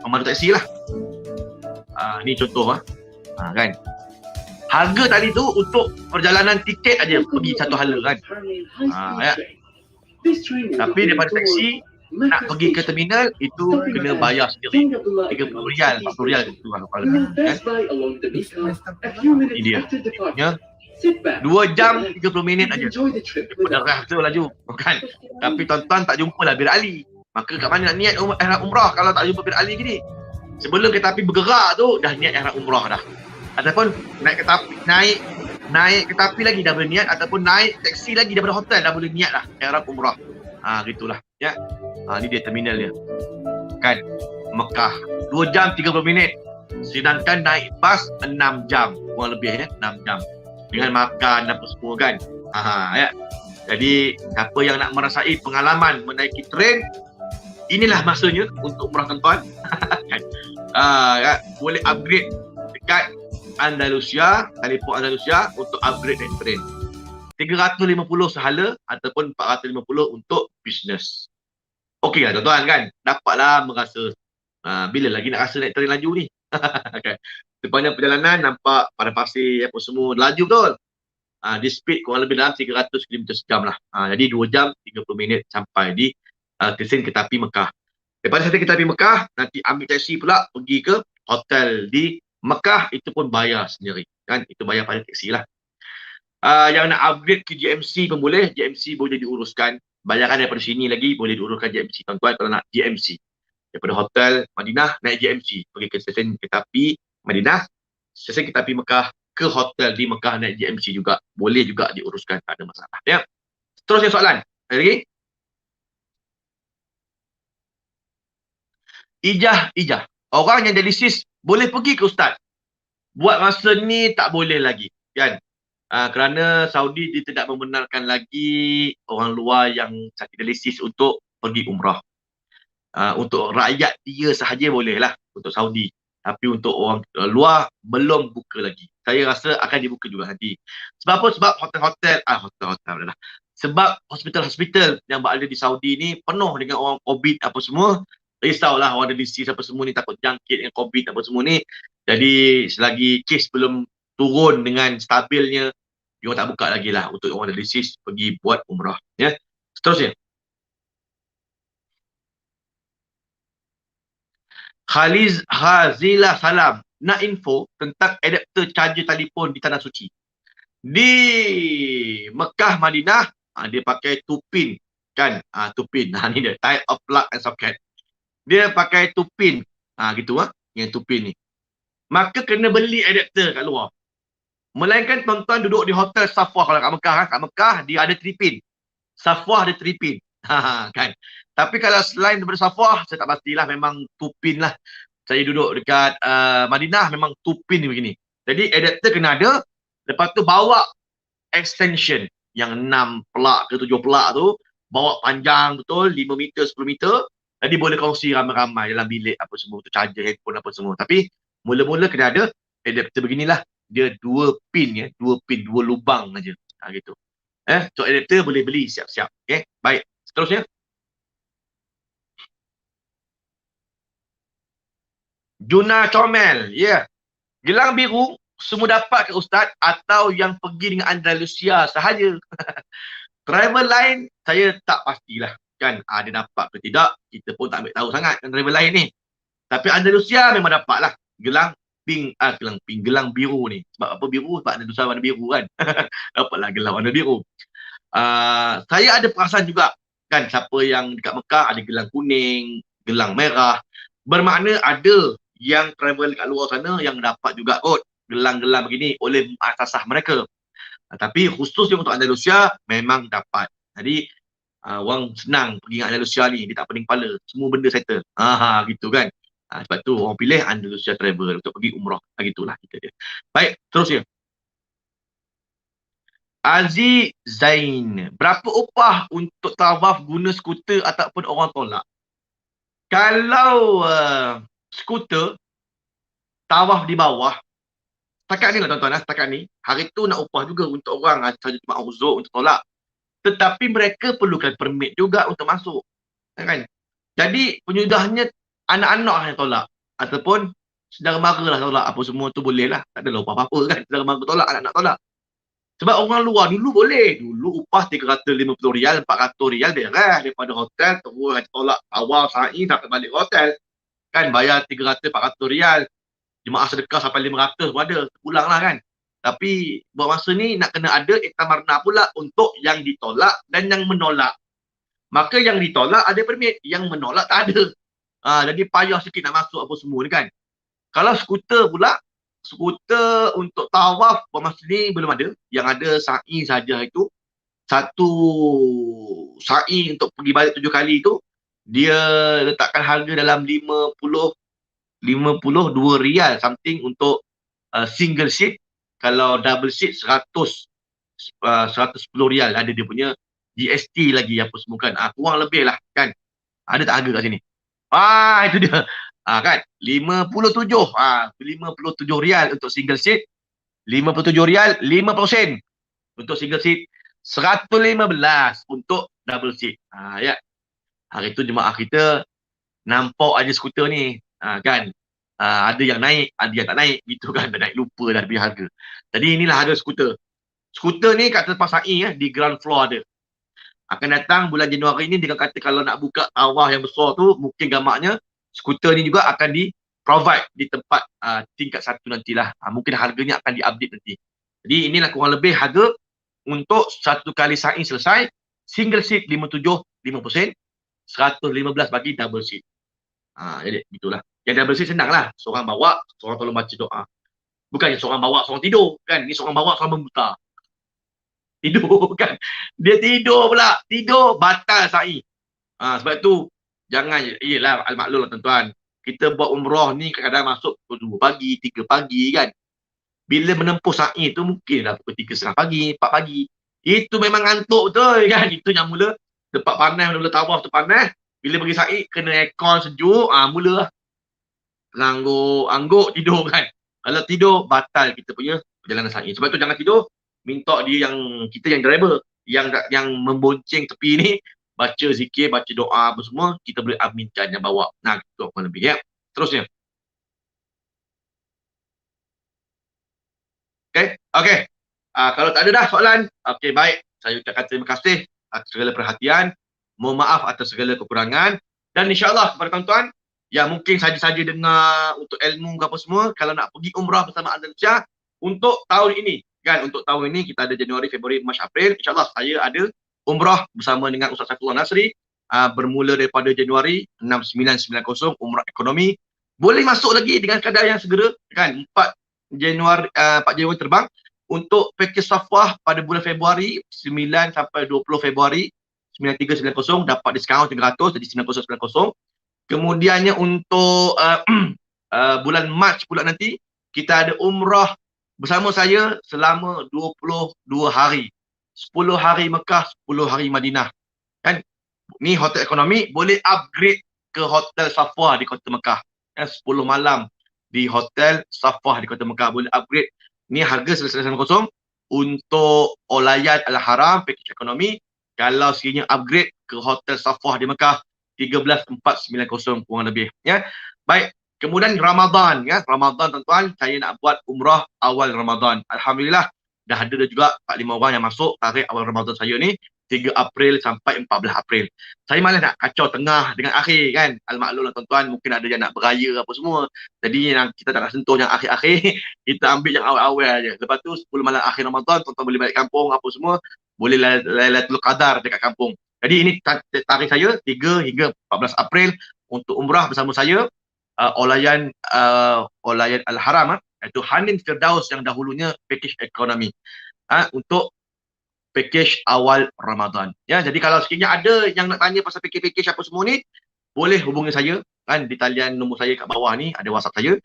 pemandu taksi lah. Ni contoh kan. Harga tadi tu untuk perjalanan tiket aja pergi satu hala kan. Ya. Tapi daripada taksi nak pergi ke terminal itu kena bayar sendiri. 30 rial, 40 rial itu lah kepala kan. Ini dia. Ya. 2 jam 30 minit aja. Penerah tu laju kan. Tapi tuan-tuan tak jumpa lah Bir Ali. Maka kat mana nak niat ihram umrah kalau tak jumpa Bir Ali gini? Sebelum kereta api bergerak tu dah niat ihram umrah dah. Ataupun naik kereta api, naik kereta api lagi dah boleh niat, ataupun naik taksi lagi daripada hotel dah boleh niat lah ihram umrah. Gitulah ya. Ni dia terminal dia. Kan Mekah 2 jam 30 minit. Sedangkan naik bas 6 jam kurang lebih ya, 6 jam. Dengan makan apa semua kan. Ya. Jadi siapa yang nak merasai pengalaman menaiki train, inilah masanya untuk umrah tuan-tuan. Ya, boleh upgrade dekat Andalusia, telefon Andalusia untuk upgrade naik train. 350 sehala ataupun 450 untuk bisnes. Okey lah tuan-tuan kan. Dapatlah merasa bila lagi nak rasa naik train laju ni. Okay. Sepanjang perjalanan nampak pada pasir apa semua laju betul. Di speed kurang lebih dalam 300 km sejam lah. Jadi 2 jam 30 minit sampai di stesen kereta api Mekah. Daripada stesen kereta api Mekah, nanti ambil taksi pula pergi ke hotel di Mekah, itu pun bayar sendiri. Kan? Itu bayar pada taksi lah. Yang nak upgrade ke GMC pun boleh. GMC boleh diuruskan. Bayaran daripada sini lagi boleh diuruskan GMC. Tuan-tuan kalau nak GMC. Daripada hotel Madinah naik GMC. Pergi ke stesen kereta api Madinah. Stesen kereta api Mekah ke hotel di Mekah naik GMC juga. Boleh juga diuruskan. Tak ada masalah. Ya. Terusnya soalan. Ada lagi? Ijah. Orang yang dialisis boleh pergi ke Ustaz? Buat masa ni tak boleh lagi. Kan? Kerana Saudi dia tidak membenarkan lagi orang luar yang sakit dialisis untuk pergi umrah. Untuk rakyat dia sahaja boleh lah untuk Saudi. Tapi untuk orang luar belum buka lagi. Saya rasa akan dibuka juga nanti. Sebab apa? Sebab hotel-hotel lah. Sebab hospital-hospital yang berada di Saudi ni penuh dengan orang COVID apa semua. Risaulah orang dialisis apa semua ni, takut jangkit dengan COVID apa semua ni. Jadi selagi kes belum turun dengan stabilnya, dia tak buka lagi lah untuk orang dialisis pergi buat umrah. Ya. Seterusnya. Khazilah Salam nak info tentang adapter charger telefon di Tanah Suci. Di Mekah, Madinah, dia pakai 2 pin kan. 2 pin. Ni dia type of plug and socket. Dia pakai 2 pin. Gitu yang 2 pin ni. Maka kena beli adapter kat luar. Melainkan tuan-tuan duduk di hotel Safwah kalau kat Mekah kan. Kat Mekah dia ada 3 pin. Safwah ada 3 pin. Kan. Tapi kalau selain daripada Safwah, saya tak pastilah, memang 2 pin lah. Saya duduk dekat Madinah memang 2 pin ni begini. Jadi adapter kena ada. Lepas tu bawa extension yang 6 pelak ke 7 pelak tu, bawa panjang betul 5 meter 10 meter. Jadi boleh kongsi ramai-ramai dalam bilik apa semua, tu charger handphone apa semua. Tapi mula-mula kena ada adapter beginilah. Dia 2 pin ya, 2 pin, 2 lubang aja. Gitu. So adapter boleh beli siap-siap. Okay, baik. Seterusnya. Juna Comel, ya. Yeah. Gelang biru semua dapat ke Ustaz atau yang pergi dengan Andalusia sahaja? Travel lain saya tak pastilah kan dia dapat ke tidak, kita pun tak ambil tahu sangat kan travel lain ni. Tapi Andalusia memang dapat lah gelang pink, gelang biru ni. Sebab apa biru? Sebab Andalusia warna biru kan. Dapatlah gelang warna biru. Saya ada perasan juga Kan siapa yang dekat Mekah ada gelang kuning, gelang merah. Bermakna ada yang travel kat luar sana yang dapat juga kot gelang-gelang begini oleh muasasah mereka. Tapi khususnya untuk Andalusia memang dapat. Jadi orang senang pergi ke Andalusia ni, dia tak pening kepala, semua benda settle. Gitu kan. Sebab tu orang pilih Andalusia Travel untuk pergi umrah. Gitulah kita dia. Baik, terusnya. Aziz Zain, berapa upah untuk tawaf guna skuter ataupun orang tolak? Kalau skuter tawaf di bawah, setakat ni lah tuan-tuan, setakat ni, hari tu nak upah juga untuk orang saja cuma uzur untuk tolak. Tetapi mereka perlukan permit juga untuk masuk. Kan? Jadi penyudahnya anak-anak yang tolak. Ataupun saudara mara lah tolak. Apa semua tu boleh lah. Tak adalah upah apa-apa kan. Saudara mara tolak, anak-anak tolak. Sebab orang luar dulu boleh. Dulu upah 350 rial, 400 rial beres daripada hotel. Terus tolak awal sa'i sampai balik hotel. Kan bayar 300, 400 rial. Jemaah sedekah sampai 500 pun ada. Pulang lah kan. Tapi buat masa ni nak kena ada iktamarna pula untuk yang ditolak dan yang menolak. Maka yang ditolak ada permit, yang menolak tak ada. Jadi payah sikit nak masuk apa semua ni kan. Kalau skuter pula, skuter untuk tawaf buat masa ni belum ada. Yang ada sa'i saja itu. Satu sa'i untuk pergi balik 7 kali tu, dia letakkan harga dalam 52 rial something untuk single seat. Kalau double seat 110 rial ada dia punya GST lagi apa semua kan. Kurang lebih lah kan. Ada tak harga kat sini? Itu dia. Kan 57. 57 rial untuk single seat. 57 rial 50 sen untuk single seat. 115 untuk double seat. Ya. Hari tu jemaah kita nampak aja skuter ni. Kan. Ada yang naik, ada yang tak naik. Gitu kan. Dah naik lupa dah lebih harga. Jadi inilah harga skuter. Skuter ni kat tempat sa'i di ground floor ada. Akan datang bulan Januari ni dia kata kalau nak buka tawaf yang besar tu mungkin gamaknya skuter ni juga akan di provide di tempat tingkat 1 nantilah. Mungkin harganya akan diupdate nanti. Jadi inilah kurang lebih harga untuk satu kali sa'i selesai. Single seat 57 50 sen, 115 bagi double seat. Jadi gitulah. Yang double seat senang lah. Seorang bawa, seorang tolong baca doa. Bukannya seorang bawa, seorang tidur kan. Ini seorang bawa, seorang berbuta. Tidur kan. Dia tidur pula. Tidur batal sa'i. Sebab tu jangan, iyalah al-maklum lah tuan-tuan. Kita buat umrah ni kadang-kadang masuk pukul 2 pagi, 3 pagi kan. Bila menempuh sa'i tu mungkin lah pukul 3.30 pagi, 4 pagi. Itu memang ngantuk betul kan. Itu yang mula tempat panas, mula tawaf tu panas. Bila pergi sa'i kena aircon sejuk, mula lah. Angguk tidur kan. Kalau tidur batal kita punya perjalanan sa'i. Sebab tu jangan tidur. Minta dia yang kita yang driver yang membonceng tepi ni baca zikir, baca doa apa semua, kita boleh aminkan yang bawa. Itu apa lebih ya. Terusnya. Okey. Kalau tak ada dah soalan, okey baik. Saya ucapkan terima kasih atas segala perhatian. Mohon maaf atas segala kekurangan dan insya-Allah kepada tuan-tuan yang mungkin saja-saja dengar untuk ilmu ke apa semua, kalau nak pergi umrah bersama Andalusia untuk tahun ini kan, untuk tahun ini kita ada Januari, Februari, Mac, April. InsyaAllah saya ada umrah bersama dengan Ustaz Saifullah Nasri bermula daripada Januari 6990 umrah ekonomi. Boleh masuk lagi dengan kadar yang segera kan. 4 Januari terbang untuk pakej Safwah pada bulan Februari 9 sampai 20 Februari 9390 dapat diskaun 300 jadi 9090. Kemudiannya untuk bulan Mac pula nanti kita ada umrah bersama saya selama 22 hari. 10 hari Mekah, 10 hari Madinah. Kan? Ni hotel ekonomi boleh upgrade ke hotel Safwah di Kota Mekah. 10 malam di hotel Safwah di Kota Mekah boleh upgrade. Ni harga 990 untuk Olayan Al-Haram package ekonomi. Kalau sekiranya upgrade ke hotel Safwah di Mekah 13,490 kurang lebih ya. Baik. Kemudian Ramadan ya. Ramadan tuan-tuan, saya nak buat umrah awal Ramadan. Alhamdulillah dah ada juga 4-5 orang yang masuk tarikh awal Ramadan saya ni 3 April sampai 14 April. Saya malas nak kacau tengah dengan akhir kan. Al-maklum lah tuan-tuan, mungkin ada yang nak beraya apa semua. Jadi kita tak nak sentuh yang akhir-akhir, kita ambil yang awal-awal aja. Lepas tu 10 malam akhir Ramadan tuan-tuan boleh balik kampung apa semua, boleh Lailatul Qadar dekat kampung. Jadi ini tarikh saya 3 hingga 14 April untuk umrah bersama saya, Olayan Al-Haram, iaitu Hanin Firdaus yang dahulunya package ekonomi, untuk package awal Ramadan. Ya, jadi kalau sekiranya ada yang nak tanya pasal package-package apa semua ni, boleh hubungi saya kan, di talian nombor saya kat bawah ni ada WhatsApp saya.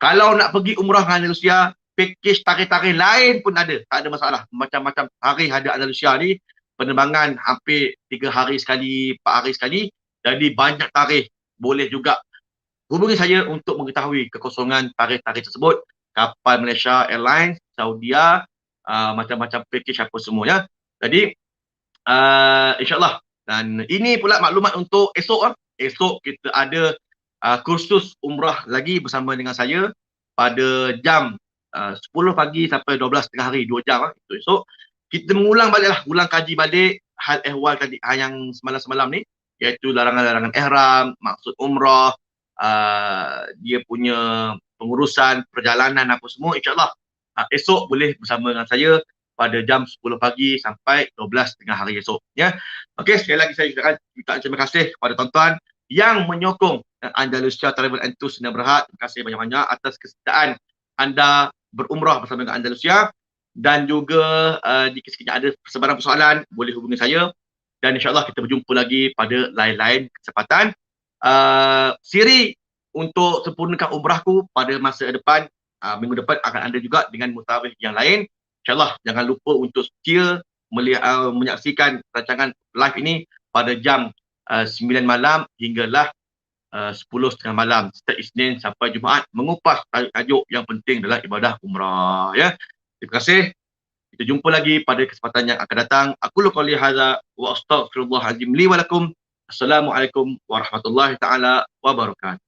Kalau nak pergi umrah dengan Andalusia, package tarikh-tarikh lain pun ada, tak ada masalah. Macam-macam tarikh ada Andalusia ni, penerbangan hampir 3 hari sekali, 4 hari sekali. Jadi banyak tarikh. Boleh juga hubungi saya untuk mengetahui kekosongan tarikh-tarikh tersebut. Kapal Malaysia Airlines, Saudia, macam-macam package apa semua ya. Jadi InsyaAllah. Dan ini pula maklumat untuk esok. Esok kita ada kursus umrah lagi bersama dengan saya pada jam 10 pagi sampai 12 tengah hari, 2 jam itu esok. Kita mengulang baliklah, ulang kaji balik hal ehwal tadi yang semalam-semalam ni, iaitu larangan-larangan ihram, maksud umrah, dia punya pengurusan perjalanan apa semua. InsyaAllah esok boleh bersama dengan saya pada jam 10 pagi sampai 12 tengah hari esok ya. Okey, sekali lagi saya ucapkan terima kasih kepada tuan-tuan yang menyokong Andalusia Travel and Tours Sdn Bhd. Terima kasih banyak-banyak atas kesediaan anda berumrah bersama dengan Andalusia, dan juga jika sekiranya ada persebaran persoalan boleh hubungi saya, dan insyaAllah kita berjumpa lagi pada lain-lain kesempatan. Siri untuk sempurnakan umrahku pada masa depan, minggu depan akan ada juga dengan mutawatir yang lain. InsyaAllah jangan lupa untuk setia menyaksikan rancangan live ini pada jam 9 malam hinggalah 10:30 malam setiap Isnin sampai Jumaat, mengupas tajuk yang penting dalam ibadah umrah ya. Terima kasih. Kita jumpa lagi pada kesempatan yang akan datang. Aqulu qouli hadza wa astaghfirullahal azim li wa lakum. Assalamualaikum warahmatullahi taala wabarakatuh.